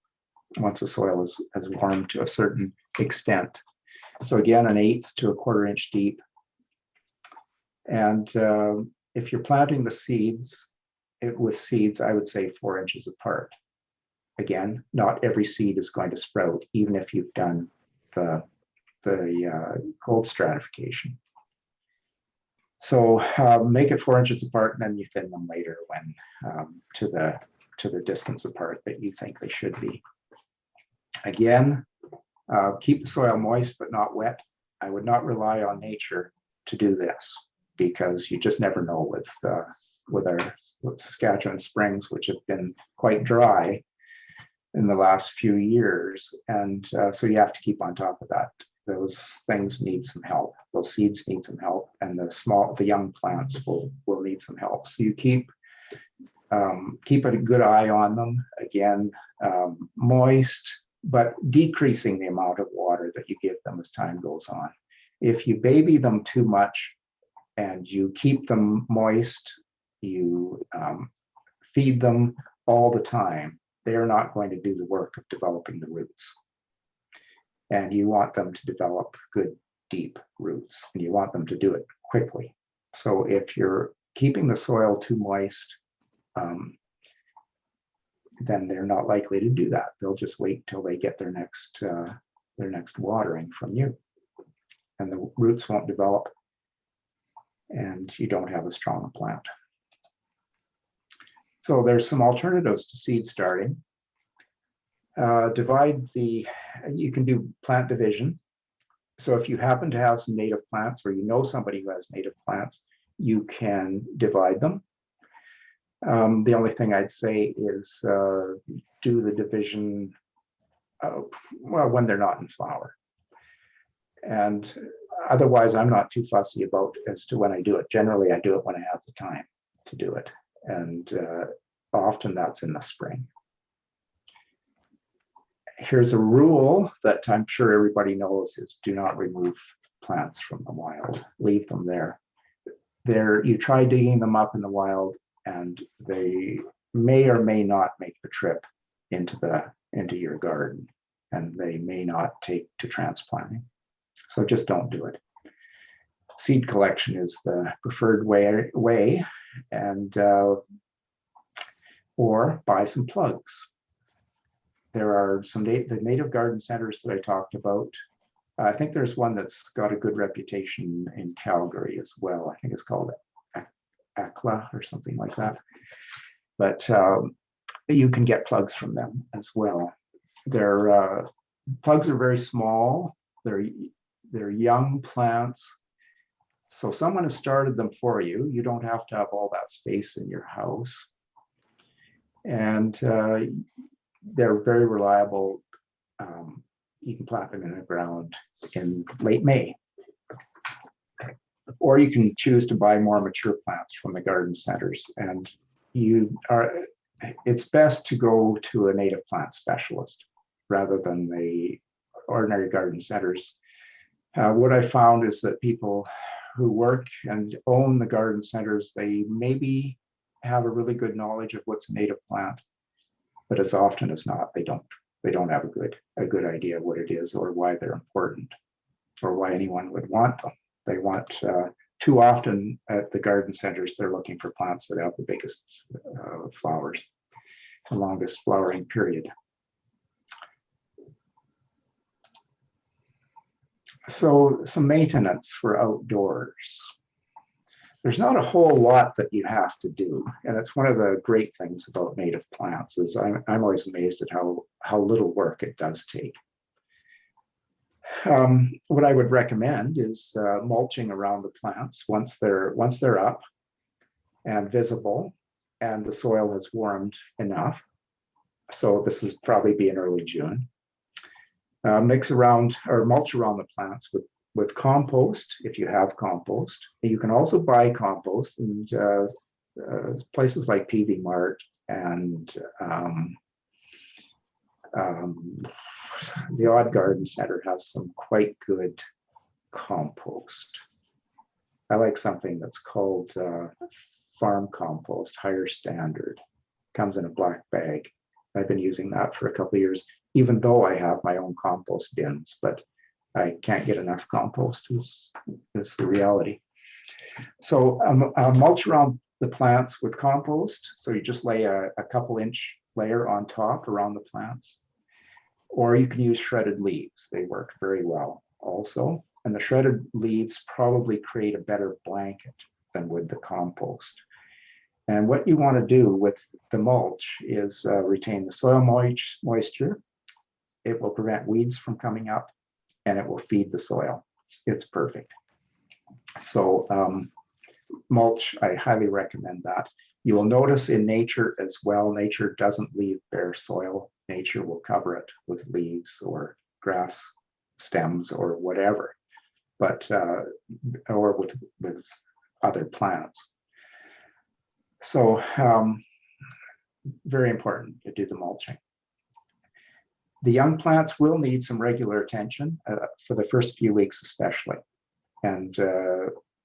once the soil is warmed to a certain extent. So again, 1/8 to 1/4 inch deep. And if you're planting the seeds, with seeds, I would say 4 inches apart. Again, not every seed is going to sprout, even if you've done the cold stratification. So make it 4 inches apart, and then you thin them later when to the distance apart that you think they should be. Again, keep the soil moist but not wet. I would not rely on nature to do this, because you just never know with our Saskatchewan springs, which have been quite dry in the last few years. And so you have to keep on top of that. Those things need some help. Those seeds need some help, and the young plants will need some help. So you keep a good eye on them. Again, moist, but decreasing the amount of water that you give them as time goes on. If you baby them too much and you keep them moist, you feed them all the time, they're not going to do the work of developing the roots. And you want them to develop good, deep roots, and you want them to do it quickly. So if you're keeping the soil too moist, then they're not likely to do that. They'll just wait till they get their next watering from you, and the roots won't develop, and you don't have a strong plant. So there's some alternatives to seed starting. You can do plant division. So if you happen to have some native plants, or you know somebody who has native plants, you can divide them. The only thing I'd say is do the division when they're not in flower. And otherwise, I'm not too fussy about as to when I do it. Generally, I do it when I have the time to do it. And often that's in the spring. Here's a rule that I'm sure everybody knows is do not remove plants from the wild. Leave them there. You try digging them up in the wild, and they may or may not make the trip into your garden, and they may not take to transplanting. So just don't do it. Seed collection is the preferred way, and or buy some plugs. There are the native garden centers that I talked about. I think there's one that's got a good reputation in Calgary as well. I think it's called ACLA or something like that. But you can get plugs from them as well. Their plugs are very small. They're young plants. So someone has started them for you. You don't have to have all that space in your house. And they're very reliable. You can plant them in the ground in late May. Or you can choose to buy more mature plants from the garden centers. And it's best to go to a native plant specialist rather than the ordinary garden centers. What I found is that people who work and own the garden centers, they maybe have a really good knowledge of what's a native plant, but as often as not, they don't have a good idea of what it is or why they're important or why anyone would want them. They want too often at the garden centers, they're looking for plants that have the biggest flowers, the longest flowering period. So some maintenance for outdoors. There's not a whole lot that you have to do. And it's one of the great things about native plants is I'm always amazed at how little work it does take. What I would recommend is mulching around the plants once they're up and visible and the soil has warmed enough. So this is probably be in early June. Mix around or mulch around the plants with compost if you have compost. You can also buy compost, and places like PV Mart and the odd garden center has some quite good compost. I like something that's called farm compost, higher standard. Comes in a black bag. I've been using that for a couple of years, even though I have my own compost bins, but I can't get enough compost is the reality. So mulch around the plants with compost. So you just lay a couple inch layer on top around the plants. Or you can use shredded leaves. They work very well also. And the shredded leaves probably create a better blanket than would the compost. And what you want to do with the mulch is retain the soil moisture. It will prevent weeds from coming up, and it will feed the soil. It's perfect. So mulch, I highly recommend that. You will notice in nature as well, nature doesn't leave bare soil. Nature will cover it with leaves or grass stems or whatever, but or with other plants. So very important to do the mulching. The young plants will need some regular attention for the first few weeks especially. And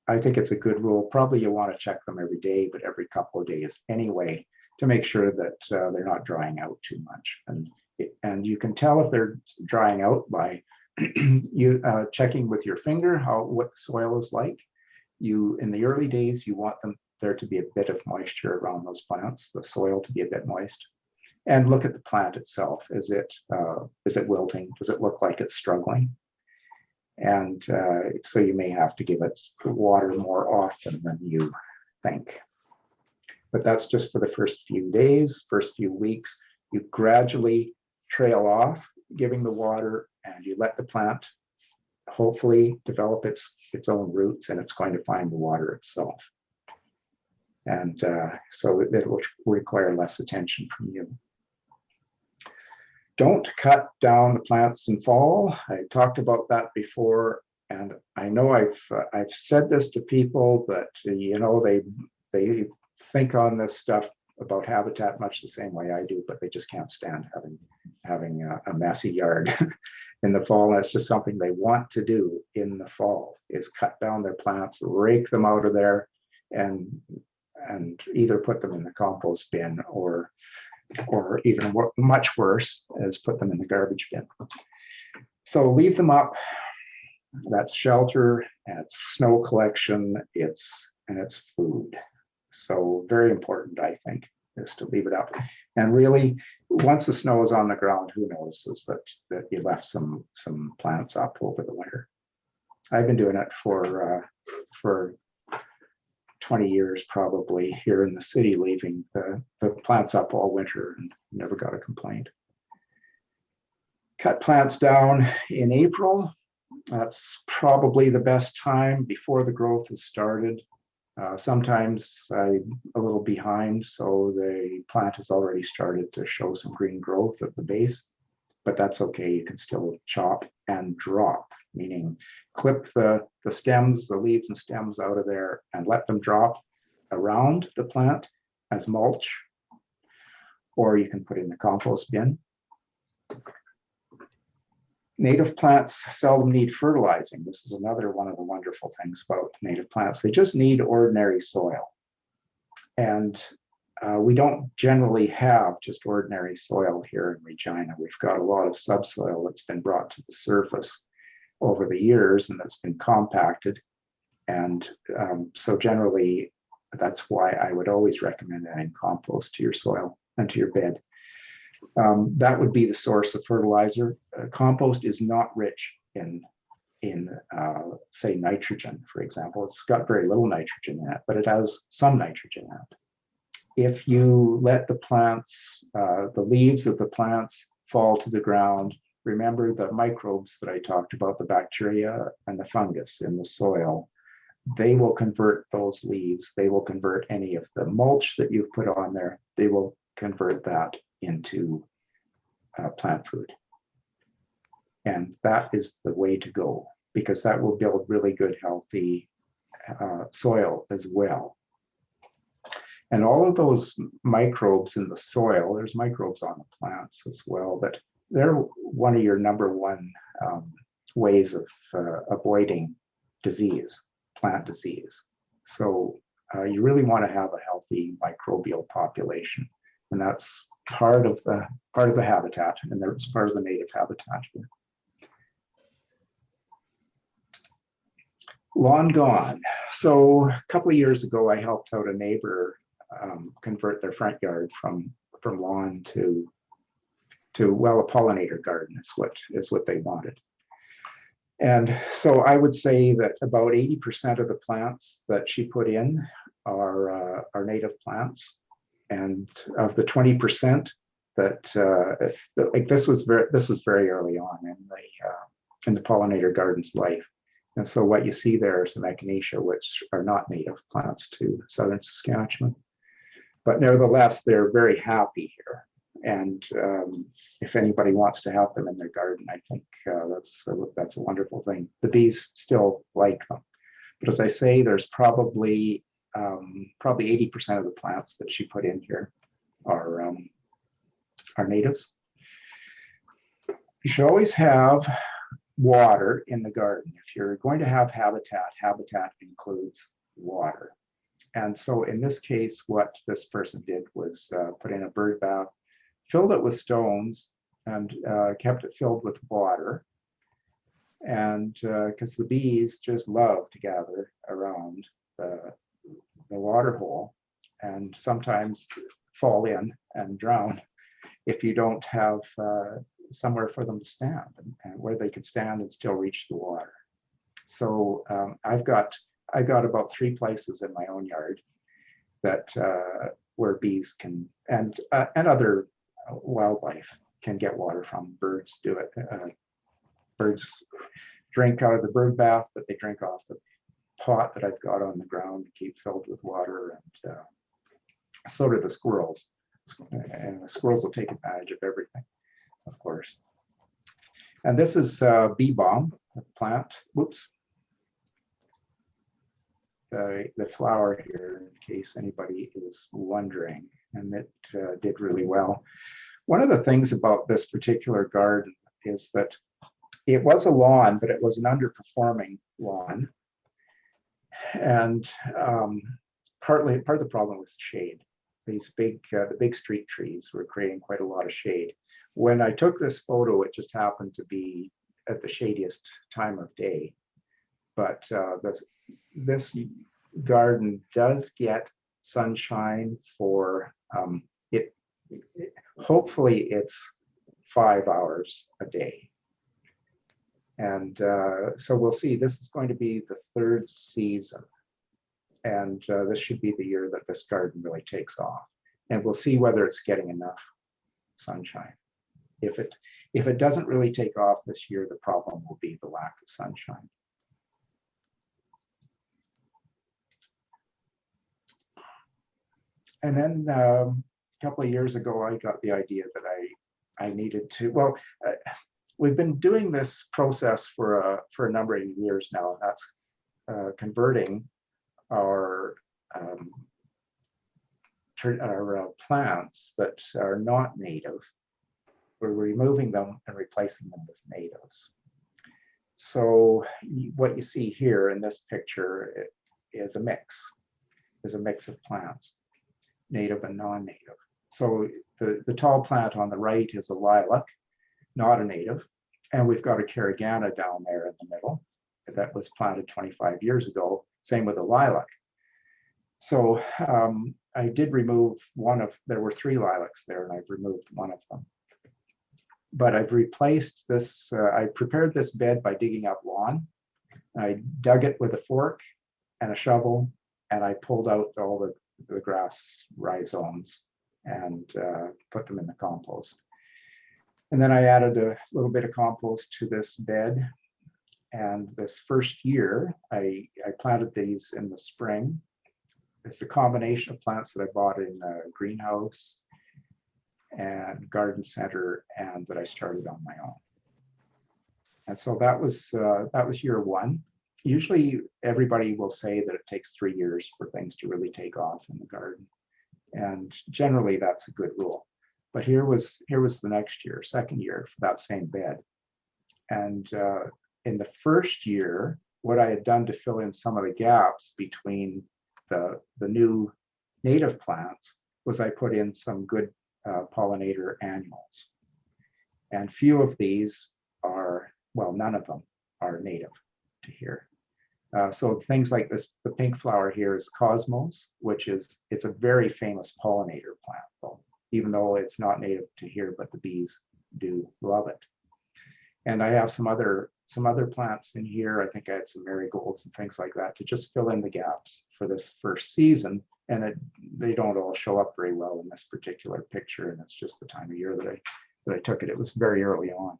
I think it's a good rule. Probably you want to check them every day, but every couple of days anyway, to make sure that they're not drying out too much. And you can tell if they're drying out by you checking with your finger what the soil is like. In the early days, you want there to be a bit of moisture around those plants, the soil to be a bit moist. And look at the plant itself. Is it wilting? Does it look like it's struggling? And so you may have to give it water more often than you think. But that's just for the first few days, first few weeks. You gradually trail off giving the water, and you let the plant hopefully develop its own roots, and it's going to find the water itself. And so it will require less attention from you. Don't cut down the plants in fall. I talked about that before, and I know I've said this to people that they think on this stuff about habitat much the same way I do, but they just can't stand having a messy yard in the fall. And it's just something they want to do in the fall, is cut down their plants, rake them out of there, and either put them in the compost bin or even much worse is put them in the garbage bin. So leave them up. That's shelter, and it's snow collection, it's food. So very important, I think, is to leave it up. And really, once the snow is on the ground, who notices that you left some plants up over the winter? I've been doing it for 20 years probably here in the city, leaving the plants up all winter and never got a complaint. Cut plants down in April. That's probably the best time before the growth has started. Sometimes I'm a little behind, so the plant has already started to show some green growth at the base, but that's okay. You can still chop and drop, meaning clip the stems, the leaves and stems out of there and let them drop around the plant as mulch, or you can put in the compost bin. Native plants seldom need fertilizing. This is another one of the wonderful things about native plants. They just need ordinary soil. And we don't generally have just ordinary soil here in Regina. We've got a lot of subsoil that's been brought to the surface over the years, and that's been compacted. And so generally, that's why I would always recommend adding compost to your soil and to your bed. That would be the source of fertilizer. Compost is not rich in say, nitrogen, for example. It's got very little nitrogen in it, but it has some nitrogen in it. If you let the plants, the leaves of the plants fall to the ground, remember the microbes that I talked about, the bacteria and the fungus in the soil, they will convert those leaves. They will convert any of the mulch that you've put on there. They will convert that into plant food. And that is the way to go, because that will build really good, healthy soil as well. And all of those microbes in the soil, there's microbes on the plants as well, but they're one of your number one ways of avoiding disease, plant disease. So you really want to have a healthy microbial population, and that's part of the habitat, and it's part of the native habitat here. Lawn gone. So a couple of years ago, I helped out a neighbor convert their front yard from lawn to well, a pollinator garden is what they wanted. And so I would say that about 80% of the plants that she put in are native plants, and of the 20% that like this was very early on in the pollinator garden's life. And so what you see there are some echinacea, which are not native plants to southern Saskatchewan, but nevertheless they're very happy here. And if anybody wants to have them in their garden, I think that's a wonderful thing. The bees still like them, but as I say, there's probably 80% of the plants that she put in here are natives. You should always have water in the garden. If you're going to have habitat includes water. And so in this case, what this person did was put in a bird bath, filled it with stones, and kept it filled with water. And because the bees just love to gather around the water hole and sometimes fall in and drown if you don't have somewhere for them to stand and where they could stand and still reach the water. So I've got about 3 places in my own yard that where bees can and other wildlife can get water from. Birds do it. Birds drink out of the bird bath, but they drink off the pot that I've got on the ground to keep filled with water, and so do the squirrels. And the squirrels will take advantage of everything, of course. And this is bee balm, the plant. Whoops. The flower here, in case anybody is wondering, and it did really well. One of the things about this particular garden is that it was a lawn, but it was an underperforming lawn. And part of the problem was shade. These the big street trees were creating quite a lot of shade. When I took this photo, it just happened to be at the shadiest time of day. But this garden does get sunshine for hopefully it's 5 hours a day. And so we'll see. This is going to be the 3rd season. And this should be the year that this garden really takes off. And we'll see whether it's getting enough sunshine. If it doesn't really take off this year, the problem will be the lack of sunshine. And then a couple of years ago, I got the idea that I needed to, well, we've been doing this process for a number of years now. That's converting our plants that are not native. We're removing them and replacing them with natives. So what you see here in this picture is a mix of plants, native and non-native. So the tall plant on the right is a lilac, not a native. And we've got a carigana down there in the middle that was planted 25 years ago, same with a lilac. So I did remove there were 3 lilacs there, and I've removed one of them. But I've replaced this, I prepared this bed by digging up lawn. I dug it with a fork and a shovel, and I pulled out all the grass rhizomes and put them in the compost. And then I added a little bit of compost to this bed. And this first year, I planted these in the spring. It's a combination of plants that I bought in a greenhouse and garden center, and that I started on my own. And so that was year 1. Usually everybody will say that it takes 3 years for things to really take off in the garden. And generally that's a good rule. But here was the next year, second year for that same bed. And in the first year, what I had done to fill in some of the gaps between the new native plants was I put in some good pollinator annuals. And few of these are, well, none of them are native to here. So things like this, the pink flower here is Cosmos, it's a very famous pollinator plant, though, even though it's not native to here, but the bees do love it. And I have some other plants in here. I think I had some marigolds and things like that to just fill in the gaps for this first season. And they don't all show up very well in this particular picture. And it's just the time of year that I took it. It was very early on.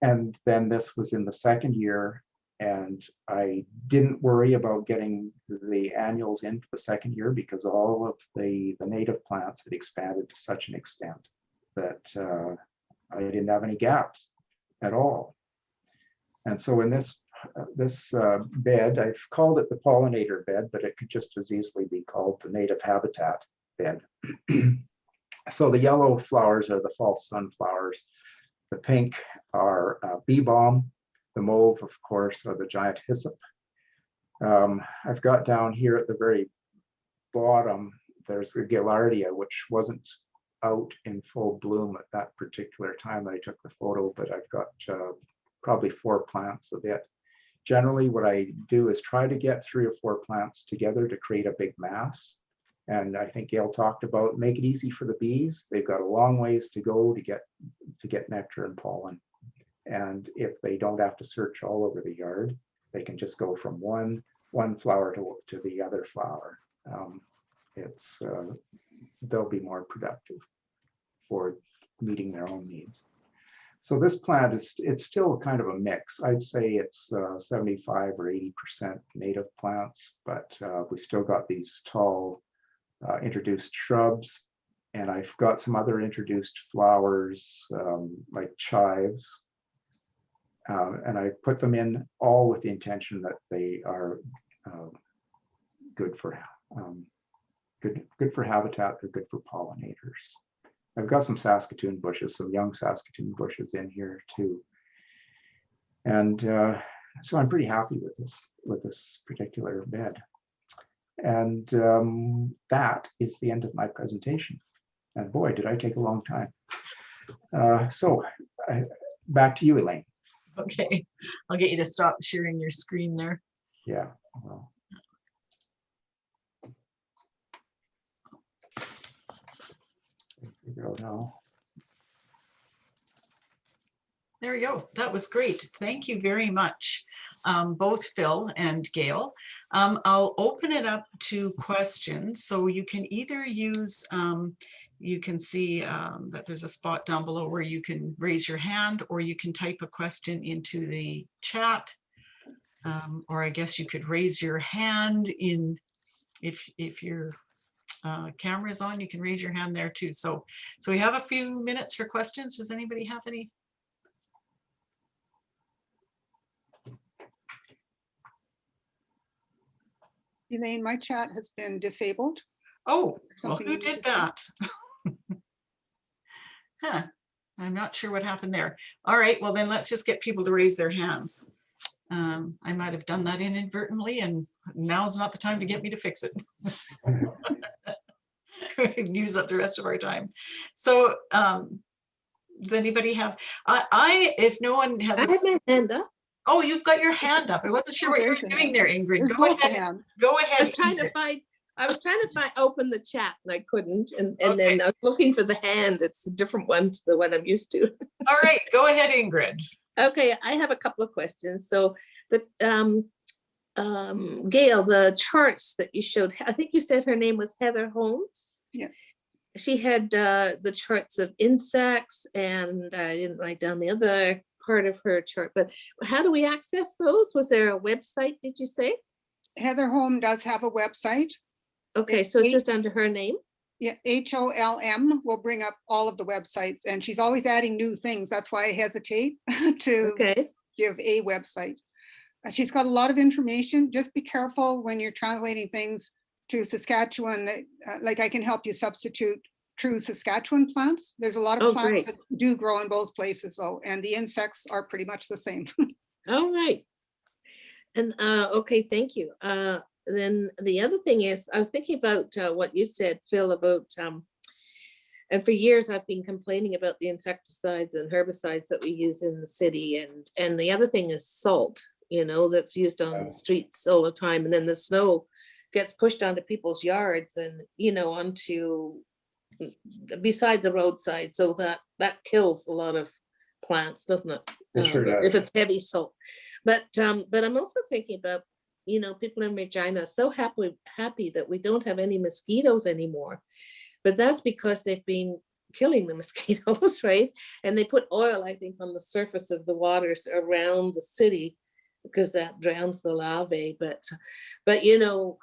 And then this was in the second year, and I didn't worry about getting the annuals in for the second year because all of the native plants had expanded to such an extent that I didn't have any gaps at all. And so in this bed, I've called it the pollinator bed, but it could just as easily be called the native habitat bed. So the yellow flowers are the false sunflowers. The pink are bee balm. The mauve, of course, are the giant hyssop. I've got down here at the very bottom, there's the Gaillardia, which wasn't out in full bloom at that particular time that I took the photo, but I've got probably 4 plants of it. Generally, what I do is try to get 3 or 4 plants together to create a big mass. And I think Gail talked about make it easy for the bees. They've got a long ways to go to get nectar and pollen. And if they don't have to search all over the yard, they can just go from one flower to the other flower. They'll be more productive for meeting their own needs. So this plant it's still kind of a mix. I'd say it's 75 or 80% native plants, but we've still got these tall introduced shrubs, and I've got some other introduced flowers like chives, and I put them in all with the intention that they are good for habitat. They're good for pollinators. I've got some Saskatoon bushes, some young Saskatoon bushes in here too, and so I'm pretty happy with this particular bed. And that is the end of my presentation. And boy, did I take a long time. So back to you, Elaine. Okay, I'll get you to stop sharing your screen there. Yeah. Well. Figure out how. There we go. That was great. Thank you very much, both Phil and Gail. I'll open it up to questions. So you can either use, you can see that there's a spot down below where you can raise your hand, or you can type a question into the chat. Or I guess you could raise your hand if your camera is on, you can raise your hand there too. So we have a few minutes for questions. Does anybody have any? Elaine, my chat has been disabled. Oh, well, Something who you need did to say? that? Huh, I'm not sure what happened there. All right, well then let's just get people to raise their hands. I might have done that inadvertently, and now's not the time to get me to fix it. We can use up the rest of our time. So does anybody have, if no one has, I have my hand up. oh, you've got your hand up. I wasn't sure what you were There's a doing hand. there, Ingrid. There's Go both the ahead. hands. Go I ahead. was trying to Ingrid. open the chat and I couldn't. And Okay. then I was looking for the hand. It's a different one to the one I'm used to. All right, go ahead, Ingrid. Okay, I have a couple of questions. So the Gail, the charts that you showed, I think you said her name was Heather Holmes. Yeah. She had the charts of insects, and I didn't write down the other part of her chart, but how do we access those? Was there a website, did you say? Heather Holm does have a website. Okay, so it's just under her name? Yeah, HOLM will bring up all of the websites, and she's always adding new things. That's why I hesitate to Okay, give a website. She's got a lot of information. Just be careful when you're translating things. to Saskatchewan, like I can help you substitute true Saskatchewan plants. There's a lot of Oh, plants great. that do grow in both places though, and the insects are pretty much the same. All right. And okay, thank you. Then the other thing is, I was thinking about what you said, Phil, about and for years I've been complaining about the insecticides and herbicides that we use in the city, and the other thing is salt, you know, that's used on the streets all the time, and then the snow gets pushed onto people's yards and, you know, onto beside the roadside, so that kills a lot of plants, doesn't it? It sure does. If it's heavy salt. But I'm also thinking about, you know, people in Regina are so happy that we don't have any mosquitoes anymore. But that's because they've been killing the mosquitoes, right? And they put oil, I think, on the surface of the waters around the city because that drowns the larvae. But you know,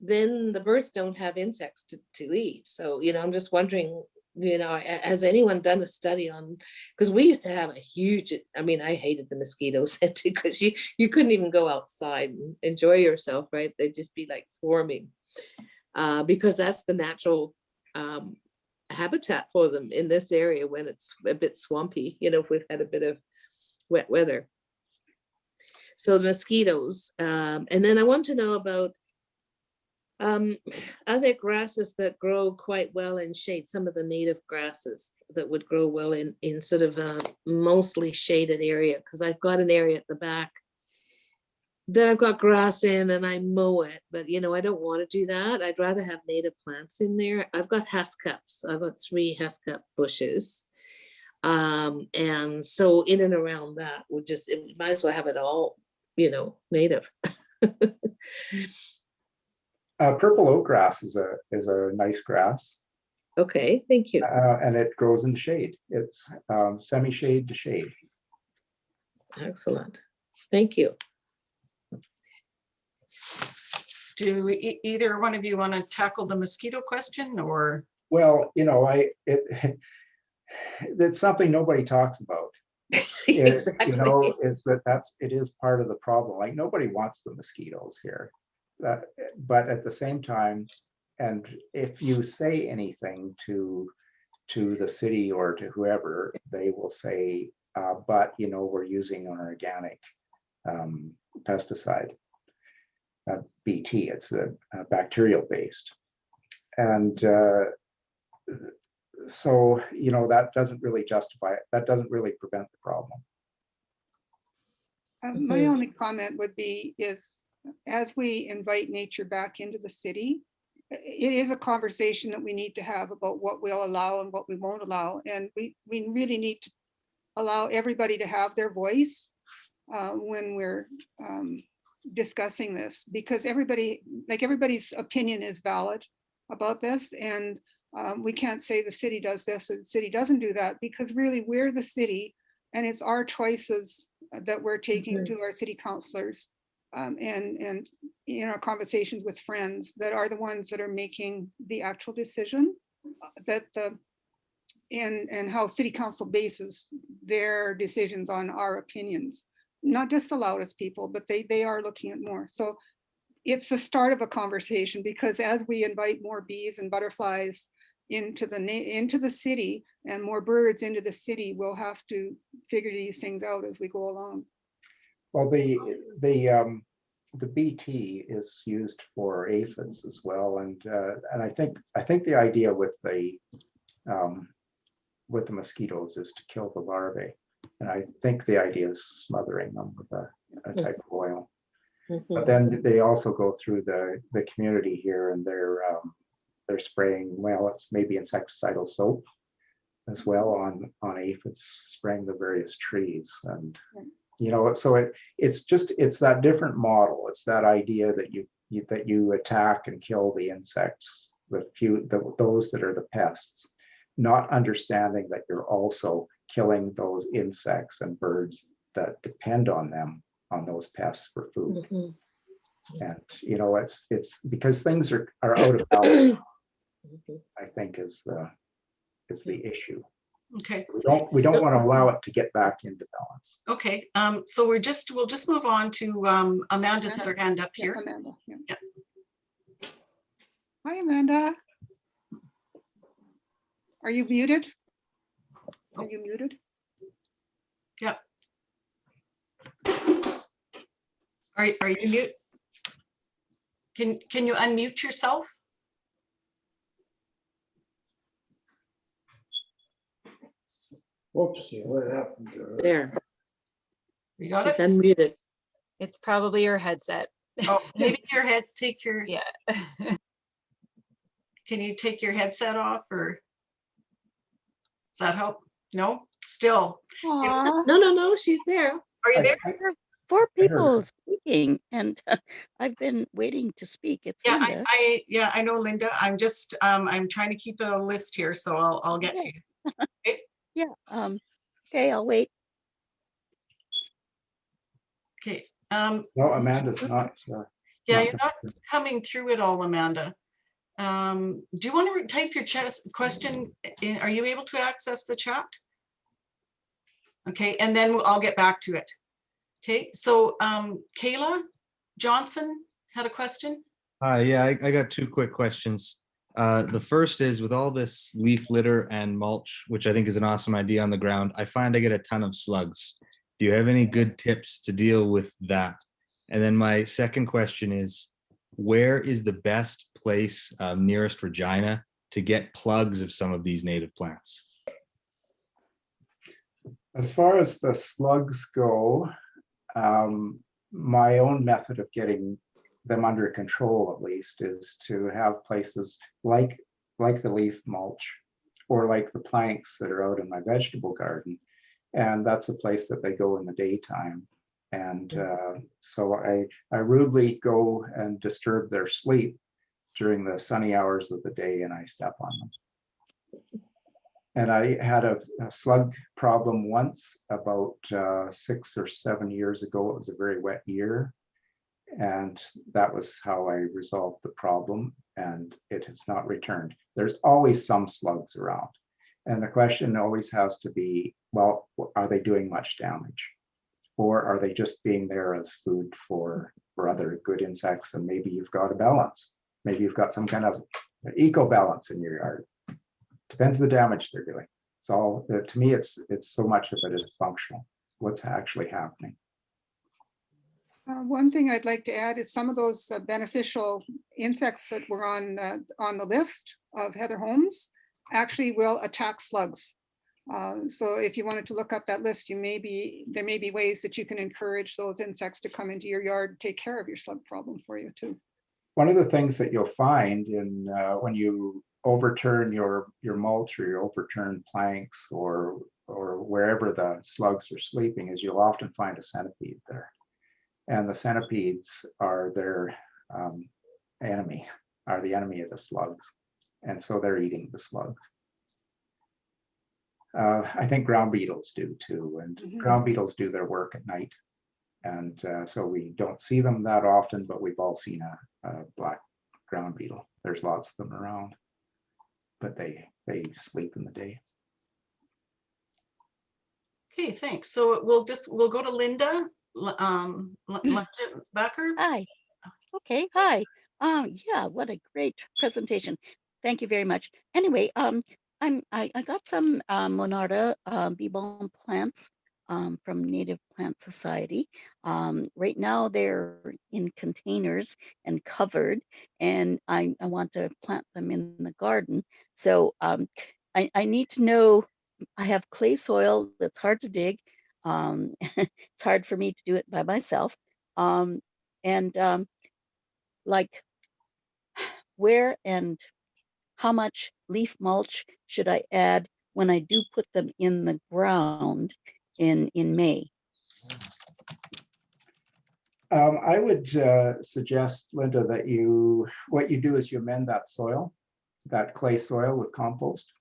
then the birds don't have insects to eat. So, you know, I'm just wondering, you know, has anyone done a study on, because we used to have a huge, I mean, I hated the mosquitoes because you couldn't even go outside and enjoy yourself, right? They'd just be like swarming because that's the natural habitat for them in this area when it's a bit swampy, you know, if we've had a bit of wet weather. So the mosquitoes, and then I want to know about are there grasses that grow quite well in shade, some of the native grasses that would grow well in sort of a mostly shaded area? Because I've got an area at the back that I've got grass in and I mow it, but you know, I don't want to do that. I'd rather have native plants in there. I've got haskellts. I've got 3 haskell bushes. And so in and around that would just, it might as well have it all, you know, native. Purple oak grass is a nice grass, Okay, thank you. and it grows in shade. It's semi-shade to shade. Excellent. Thank you. Do either one of you want to tackle the mosquito question or? Well, you know, it's something nobody talks about. Exactly. You know, it is part of the problem. Like nobody wants the mosquitoes here. But at the same time, and if you say anything to the city or to whoever, they will say, but you know, we're using an organic pesticide, BT. It's a bacterial based, and so you know that doesn't really justify it. That doesn't really prevent the problem. My only comment would be is, as we invite nature back into the city, it is a conversation that we need to have about what we'll allow and what we won't allow. And we really need to allow everybody to have their voice when we're discussing this, because everybody's opinion is valid about this. And we can't say the city does this or the city doesn't do that, because really we're the city and it's our choices that we're taking to our city councilors. And in our conversations with friends that are the ones that are making the actual decision and how city council bases their decisions on our opinions, not just the loudest people, but they are looking at more. So it's the start of a conversation, because as we invite more bees and butterflies into the city and more birds into the city, we'll have to figure these things out as we go along. Well, the BT is used for aphids as well, and I think the idea with the mosquitoes is to kill the larvae, and I think the idea is smothering them with a type of oil. But then they also go through the community here, and they're spraying, well, it's maybe insecticidal soap as well on aphids, spraying the various trees. And you know, so it's that different model. It's that idea that you attack and kill the insects, those that are the pests, not understanding that you're also killing those insects and birds that depend on them, on those pests for food. And you know, it's because things are out of balance, I think is the issue. Okay. We don't want to allow it to get back into balance. Okay. So we'll just move on to Amanda's had her hand up here. Amanda, yeah. Hi, Amanda. Are you muted? Are you muted? Yep. Are you mute? Can you unmute yourself? Whoopsie, what happened to her? There, You got she's it? unmuted. It's probably your headset. Oh, maybe your head, take your, Yeah. can you take your headset off or? Does that help? No, still. Aw. No, she's there. Are you there? Four I heard people her. speaking, and I've been waiting to speak. It's Yeah, Linda. I know, Linda. I'm just, I'm trying to keep a list here, so I'll get to you. Yeah. Okay, I'll wait. Okay. No, Amanda's not. Yeah, not you're not coming through it all, Amanda. Do you want to type your question? Are you able to access the chat? Okay, and then I'll get back to it. Okay, so Kayla Johnson had a question. Hi, yeah, I got two quick questions. The first is with all this leaf litter and mulch, which I think is an awesome idea on the ground, I find I get a ton of slugs. Do you have any good tips to deal with that? And then my second question is, where is the best place nearest Regina to get plugs of some of these native plants? As far as the slugs go, my own method of getting them under control, at least, is to have places like the leaf mulch or like the planks that are out in my vegetable garden. And that's a place that they go in the daytime. And so I rudely go and disturb their sleep during the sunny hours of the day, and I step on them. And I had a slug problem once about 6 or 7 years ago. It was a very wet year. And that was how I resolved the problem. And it has not returned. There's always some slugs around. And the question always has to be, well, are they doing much damage? Or are they just being there as food for other good insects? And maybe you've got a balance. Maybe you've got some kind of eco balance in your yard. Depends the damage they're doing. It's all, to me, it's so much of it is functional. What's actually happening. One thing I'd like to add is some of those beneficial insects that were on the list of Heather Holmes actually will attack slugs. So if you wanted to look up that list, there may be ways that you can encourage those insects to come into your yard and take care of your slug problem for you too. One of the things that you'll find in when you overturn your mulch or you overturn planks or wherever the slugs are sleeping is you'll often find a centipede there. And the centipedes are their enemy, are the enemy of the slugs. And so they're eating the slugs. I think ground beetles do too. And ground beetles do their work at night. And so we don't see them that often, but we've all seen a black ground beetle. There's lots of them around, but they sleep in the day. Okay, thanks. So we'll go to Linda Backer. Hi. Okay, hi. Yeah, what a great presentation. Thank you very much. Anyway, I got some Monarda bee balm plants from Native Plant Society. Right now they're in containers and covered, and I want to plant them in the garden. So I need to know, I have clay soil that's hard to dig. It's hard for me to do it by myself. Like where and how much leaf mulch should I add when I do put them in the ground in May? I would suggest, Linda, that what you do is you amend that soil, that clay soil with compost.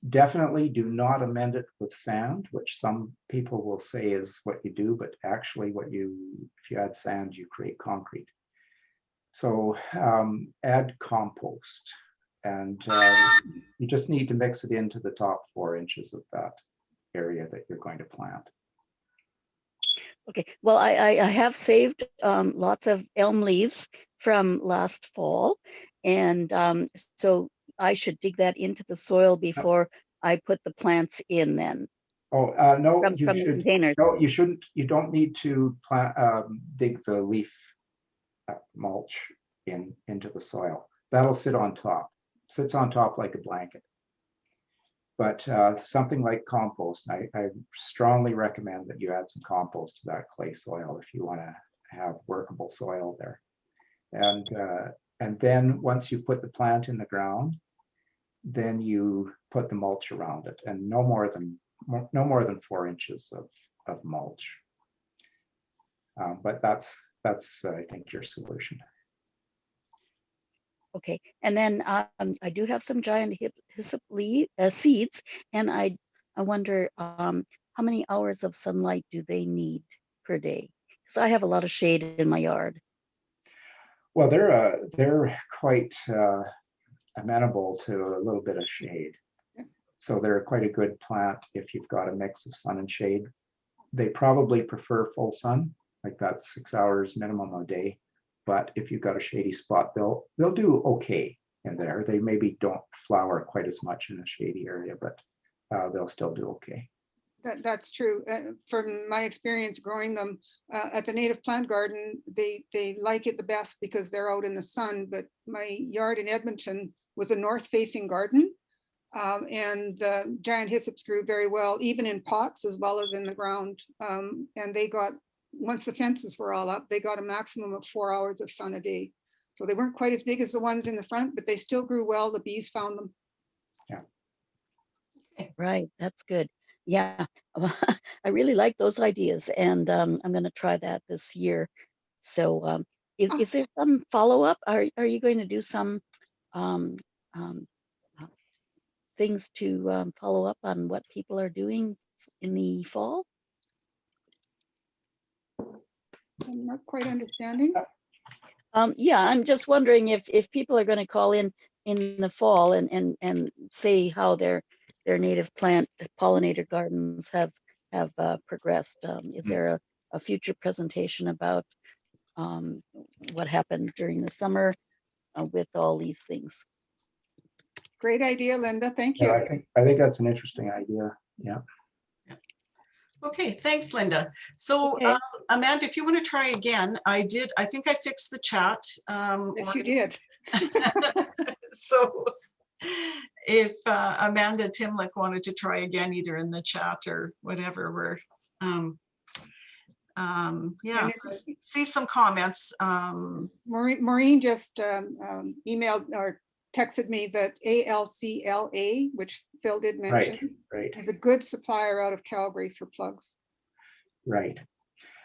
Definitely do not amend it with sand, which some people will say is what you do, but actually if you add sand, you create concrete. So add compost, and you just need to mix it into the top 4 inches of that area that you're going to plant. Okay, well, I have saved lots of elm leaves from last fall, And so I should dig that into the soil before I put the plants in then Oh, no, you from the should, containers. no, you shouldn't, you don't need to plant, dig the leaf mulch into the soil. That'll sit on top, sits on top like a blanket. But something like compost, I strongly recommend that you add some compost to that clay soil if you want to have workable soil there. And then once you put the plant in the ground, then you put the mulch around it, and no more than 4 inches of mulch. But that's I think your solution. Okay, and then I do have some giant hyssop seeds, and I wonder how many hours of sunlight do they need per day? Because I have a lot of shade in my yard. Well, they're quite amenable to a little bit of shade. So they're quite a good plant if you've got a mix of sun and shade. They probably prefer full sun, like that's 6 hours minimum a day. But if you've got a shady spot, they'll do okay in there. They maybe don't flower quite as much in a shady area, but they'll still do okay. That's true. From my experience growing them at the native plant garden, they like it the best because they're out in the sun. But my yard in Edmonton was a north-facing garden, and the giant hyssops grew very well, even in pots as well as in the ground. And they got, once the fences were all up, they got a maximum of 4 hours of sun a day. So they weren't quite as big as the ones in the front, but they still grew well. The bees found them. Yeah. Right, that's good. Yeah, I really like those ideas, and I'm going to try that this year. So is there some follow-up? Are you going to do some things to follow up on what people are doing in the fall? I'm not quite understanding. Yeah, I'm just wondering if people are going to call in the fall and say how their native plant pollinator gardens have progressed. Is there a future presentation about what happened during the summer with all these things? Great idea, Linda. Thank you. Yeah, I think that's an interesting idea. Yeah. Okay, thanks, Linda. So Okay. Amanda, if you want to try again, I think I fixed the chat. Yes, you did. So if Amanda Timlick wanted to try again, either in the chat or whatever, we're yeah, see some comments. Maureen just emailed or texted me that ALCLA, which Phil did mention, Right. is a good supplier out of Calgary for plugs. Right.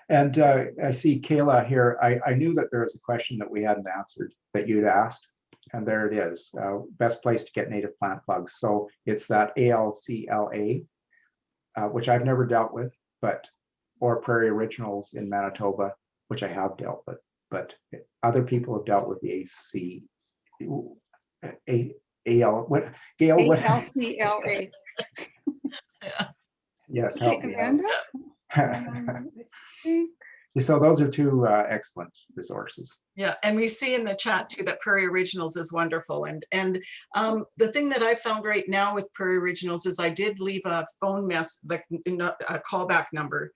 And I see Kayla here. I knew that there was a question that we hadn't answered that you'd asked. And there it is. Best place to get native plant plugs. So it's that ALCLA, which I've never dealt with, or Prairie Originals in Manitoba, which I have dealt with. But other people have dealt with the what? Gail, what? ALCLA. Yeah. Yes, help me out. Amanda? So those are two excellent resources. Yeah, and we see in the chat too that Prairie Originals is wonderful. And the thing that I found right now with Prairie Originals is I did leave a phone like a callback number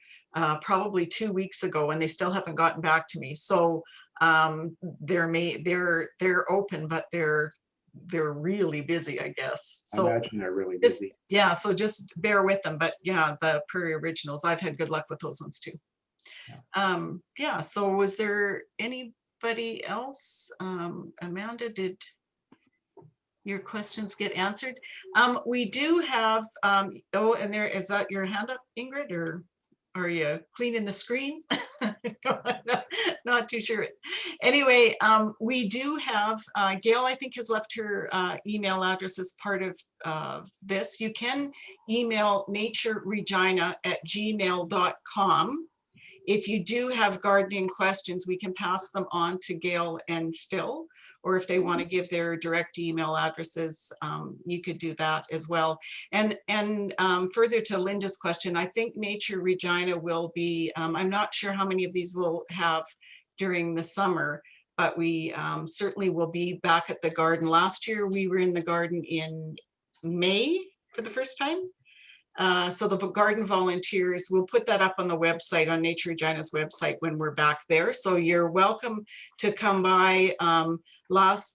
probably 2 weeks ago, and they still haven't gotten back to me. So they're open, but they're really busy, I guess. So I imagine they're really busy. Yeah, so just bear with them. But yeah, the Prairie Originals, I've had good luck with those ones too. Yeah, so was there anybody else? Amanda, did your questions get answered? We do have, oh, and there, is that your hand up, Ingrid, or are you cleaning the screen? Not too sure. Anyway, we do have, Gail, I think, has left her email address as part of this. You can email natureregina@gmail.com. If you do have gardening questions, we can pass them on to Gail and Phil, or if they want to give their direct email addresses, you could do that as well. And further to Linda's question, I think Nature Regina will be, I'm not sure how many of these we'll have during the summer, but we certainly will be back at the garden. Last year, we were in the garden in May for the first time. So the garden volunteers, we'll put that up on the website, on Nature Regina's website when we're back there. So you're welcome to come by.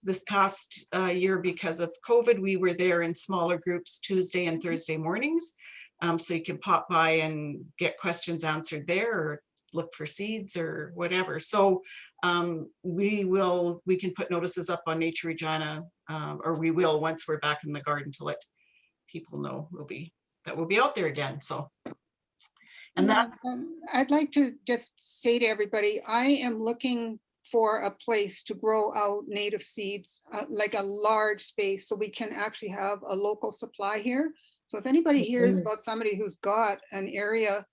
This past year, because of COVID, we were there in smaller groups Tuesday and Thursday mornings. So you can pop by and get questions answered there, or look for seeds or whatever. So we can put notices up on Nature Regina, or we will, once we're back in the garden, to let people know we'll be out there again. So, and that I'd like to just say to everybody, I am looking for a place to grow out native seeds, like a large space, so we can actually have a local supply here. So if anybody hears about somebody who's got an area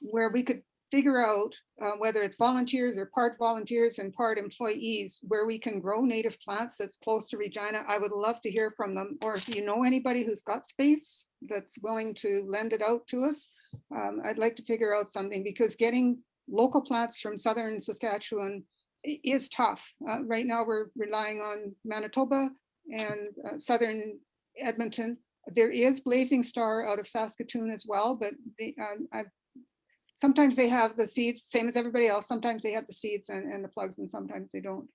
where we could figure out whether it's volunteers or part volunteers and part employees, where we can grow native plants that's close to Regina, I would love to hear from them. Or if you know anybody who's got space that's willing to lend it out to us, I'd like to figure out something, because getting local plants from southern Saskatchewan is tough. Right now we're relying on Manitoba and southern Edmonton. There is Blazing Star out of Saskatoon as well, but sometimes they have the seeds, same as everybody else. Sometimes they have the seeds and the plugs, and sometimes they don't.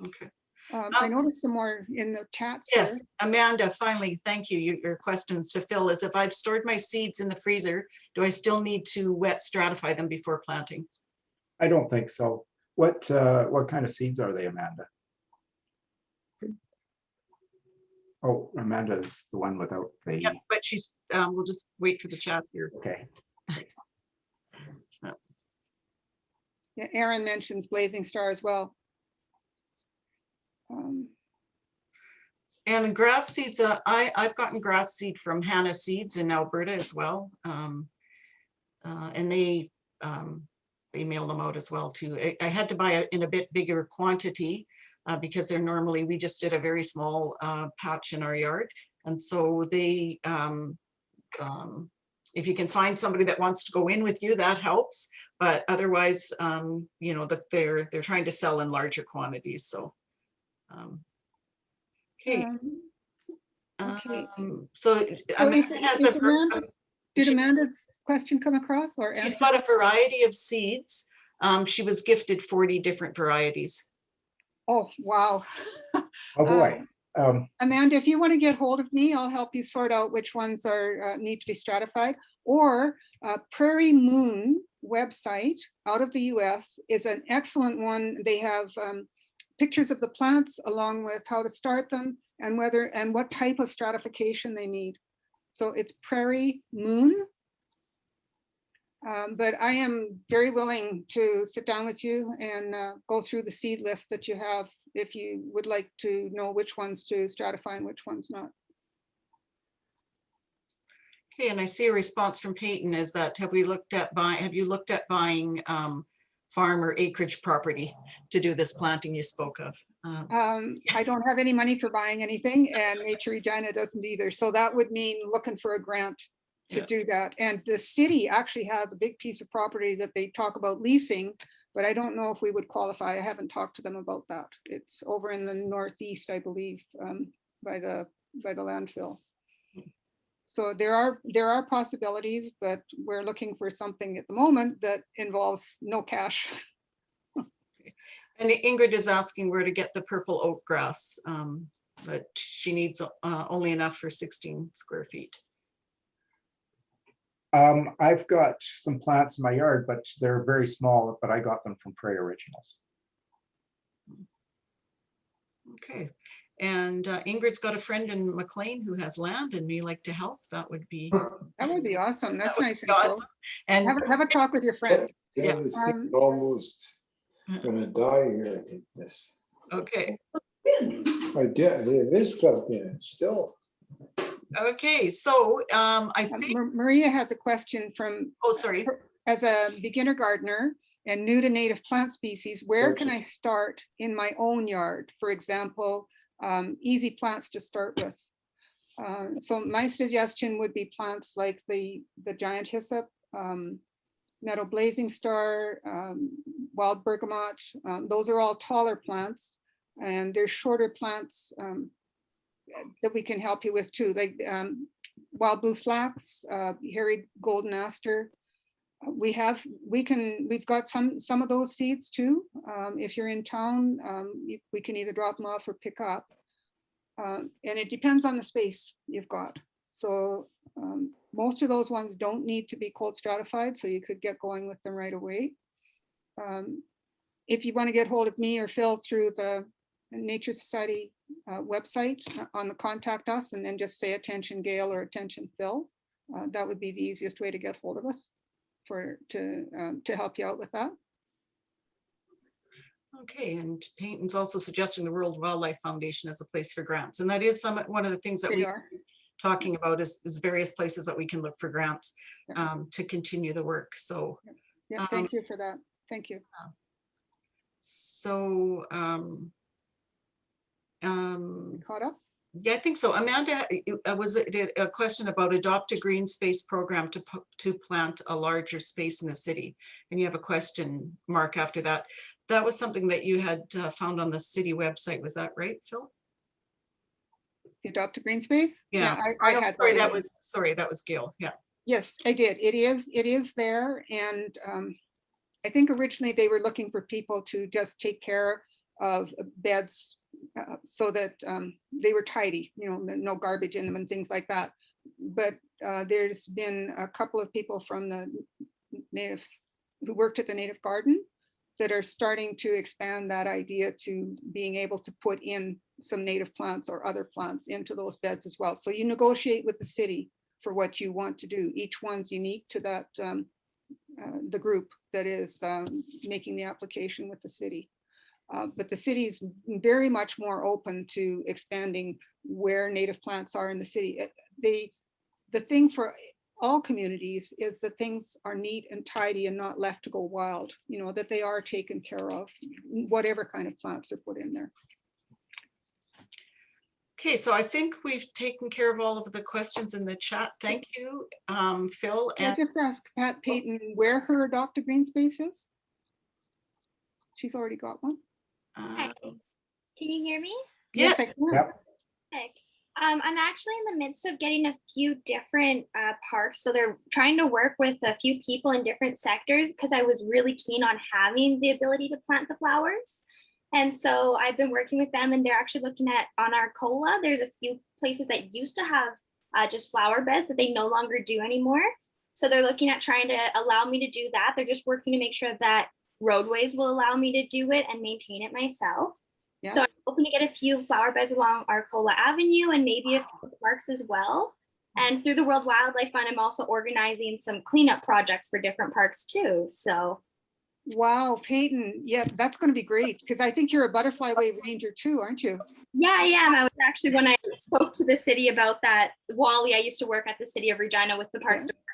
okay. I noticed some more in the chats. Yes, here. Amanda, finally, thank you. Your questions to Phil is, if I've stored my seeds in the freezer, do I still need to wet stratify them before planting? I don't think so. What kind of seeds are they, Amanda? Oh, Amanda's the one without the. Yeah, but she's, we'll just wait for the chat here. Okay. Yeah, Aaron mentions Blazing Star as well. And grass seeds, I've gotten grass seed from Hannah Seeds in Alberta as well. And they mail them out as well too. I had to buy it in a bit bigger quantity because they're normally, we just did a very small patch in our yard. And so they, if you can find somebody that wants to go in with you, that helps. But otherwise, you know, they're trying to sell in larger quantities. So, okay. Okay. So Did Amanda's question come across, or she's answer? got a variety of seeds. She was gifted 40 different varieties. Oh, wow. Oh boy. Amanda, if you want to get hold of me, I'll help you sort out which ones are need to be stratified. Or Prairie Moon website out of the US is an excellent one. They have pictures of the plants along with how to start them and what type of stratification they need. So it's Prairie Moon. But I am very willing to sit down with you and go through the seed list that you have if you would like to know which ones to stratify and which ones not. Okay, and I see a response from Peyton is that have you looked at buying farm or acreage property to do this planting you spoke of? I don't have any money for buying anything, and Nature Regina doesn't either. So that would mean looking for a grant to do that. And the city actually has a big piece of property that they talk about leasing, but I don't know if we would qualify. I haven't talked to them about that. It's over in the northeast, I believe, by the landfill. So there are possibilities, but we're looking for something at the moment that involves no cash. And Ingrid is asking where to get the purple oak grass, but she needs only enough for 16 square feet. I've got some plants in my yard, but they're very small, but I got them from Prairie Originals. Okay. And Ingrid's got a friend in McLean who has land and may like to help. That would be awesome. That's that nice. awesome. And have a talk with your friend. Yeah, this thing's almost gonna die here, I think this. Okay. I did, it is plugged in, it's still. Okay, so I think Maria has a question from, sorry. As a beginner gardener and new to native plant species, where can I start in my own yard? For example, easy plants to start with. So my suggestion would be plants like the giant hyssop, meadow blazing star, wild bergamot. Those are all taller plants, and there's shorter plants that we can help you with too, like wild blue flax, hairy golden aster. We've got some of those seeds too. If you're in town, we can either drop them off or pick up. And it depends on the space you've got. So most of those ones don't need to be cold stratified, so you could get going with them right away. If you want to get hold of me or Phil through the Nature Society website on the contact us, and then just say attention Gail or attention Phil, that would be the easiest way to get hold of us to help you out with that. Okay, and Peyton's also suggesting the World Wildlife Foundation as a place for grants, and that is one of the things that They we are. talking about is various places that we can look for grants to continue the work. So Yeah, thank you for that. Thank you. So Caught up? yeah, I think so. Amanda, did a question about adopt a green space program to plant a larger space in the city. And you have a question mark after that. That was something that you had found on the city website. Was that right, Phil? The adopt a green space? Yeah. I had Sorry, that. that was Gail. Yeah. Yes, I did. It is there. And I think originally they were looking for people to just take care of beds so that they were tidy, no garbage in them and things like that. But there's been a couple of people from the who worked at the Native Garden that are starting to expand that idea to being able to put in some native plants or other plants into those beds as well. So you negotiate with the city for what you want to do. Each one's unique to that the group that is making the application with the city. But the city is very much more open to expanding where native plants are in the city. The thing for all communities is that things are neat and tidy and not left to go wild, that they are taken care of, whatever kind of plants are put in there. Okay, so I think we've taken care of all of the questions in the chat. Thank you, Phil. Can I just ask Pat Payton where her adopt a green space is? She's already got one. Hi. Can you hear me? Yes, I can. Yep. Perfect. I'm actually in the midst of getting a few different parks. So they're trying to work with a few people in different sectors because I was really keen on having the ability to plant the flowers. And so I've been working with them, and they're actually looking at on Arcola. There's a few places that used to have just flower beds that they no longer do anymore. So they're looking at trying to allow me to do that. They're just working to make sure that roadways will allow me to do it and maintain it myself. Yeah. So I'm hoping to get a few flower beds along Arcola Avenue and maybe a few parks as well. And through the World Wildlife Fund, I'm also organizing some cleanup projects for different parks too. So. Wow, Peyton, yeah, that's going to be great because I think you're a butterfly wave ranger too, aren't you? Yeah, I am. I was actually, when I spoke to the city about that, Wally, I used to work at the city of Regina with the Parks Department,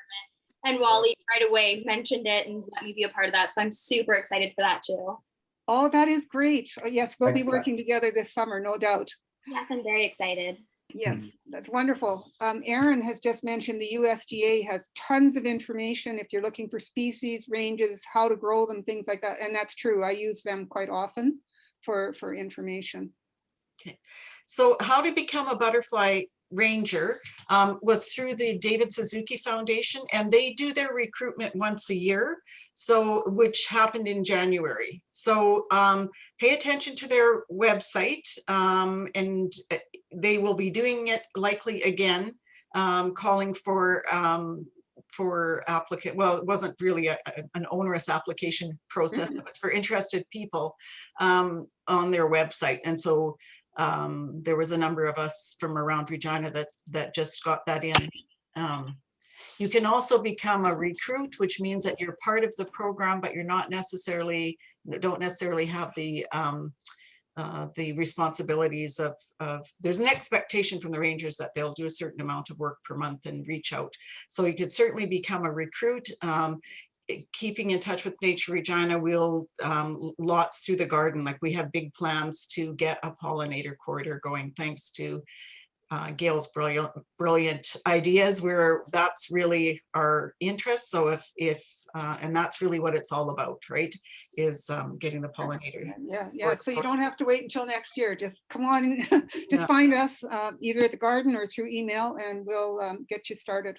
and Wally right away mentioned it and let me be a part of that. So I'm super excited for that too. Oh, that is great. Oh, yes, we'll be working together this summer, no doubt. Yes, I'm very excited. Yes, that's wonderful. Aaron has just mentioned the USDA has tons of information if you're looking for species, ranges, how to grow them, things like that. And that's true. I use them quite often for information. Okay, so how to become a butterfly ranger was through the David Suzuki Foundation, and they do their recruitment once a year, so which happened in January. So pay attention to their website, and they will be doing it likely again, calling for applicant. Well, it wasn't really an onerous application process. It was for interested people on their website, and so there was a number of us from around Regina that just got that in. You can also become a recruit, which means that you're part of the program, but you're not necessarily, don't necessarily have the responsibilities of, there's an expectation from the rangers that they'll do a certain amount of work per month and reach out. So you could certainly become a recruit. Keeping in touch with Nature Regina, we'll lots through the garden. Like we have big plans to get a pollinator corridor going, thanks to Gail's brilliant ideas, where that's really our interest. So and that's really what it's all about, right? Is getting the pollinator. Yeah. So you don't have to wait until next year. Just come on, just Yeah. find us either at the garden or through email, and we'll get you started.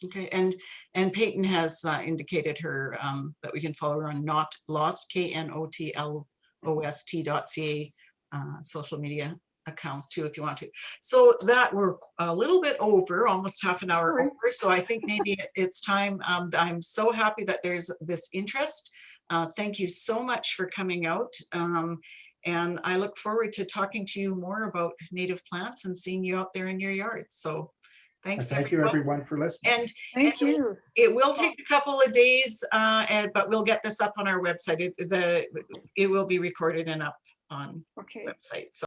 Okay, and Peyton has indicated her that we can follow her on Not Lost, KNOTLOST.ca social media account too, if you want to. So that we're a little bit over, almost half an hour over. So I think maybe it's time. I'm so happy that there's this interest. Thank you so much for coming out. And I look forward to talking to you more about native plants and seeing you out there in your yard. So thanks. Thank you, everyone, for listening. Thank you. It will take a couple of days, but we'll get this up on our website. It will be recorded and up on Okay. website. So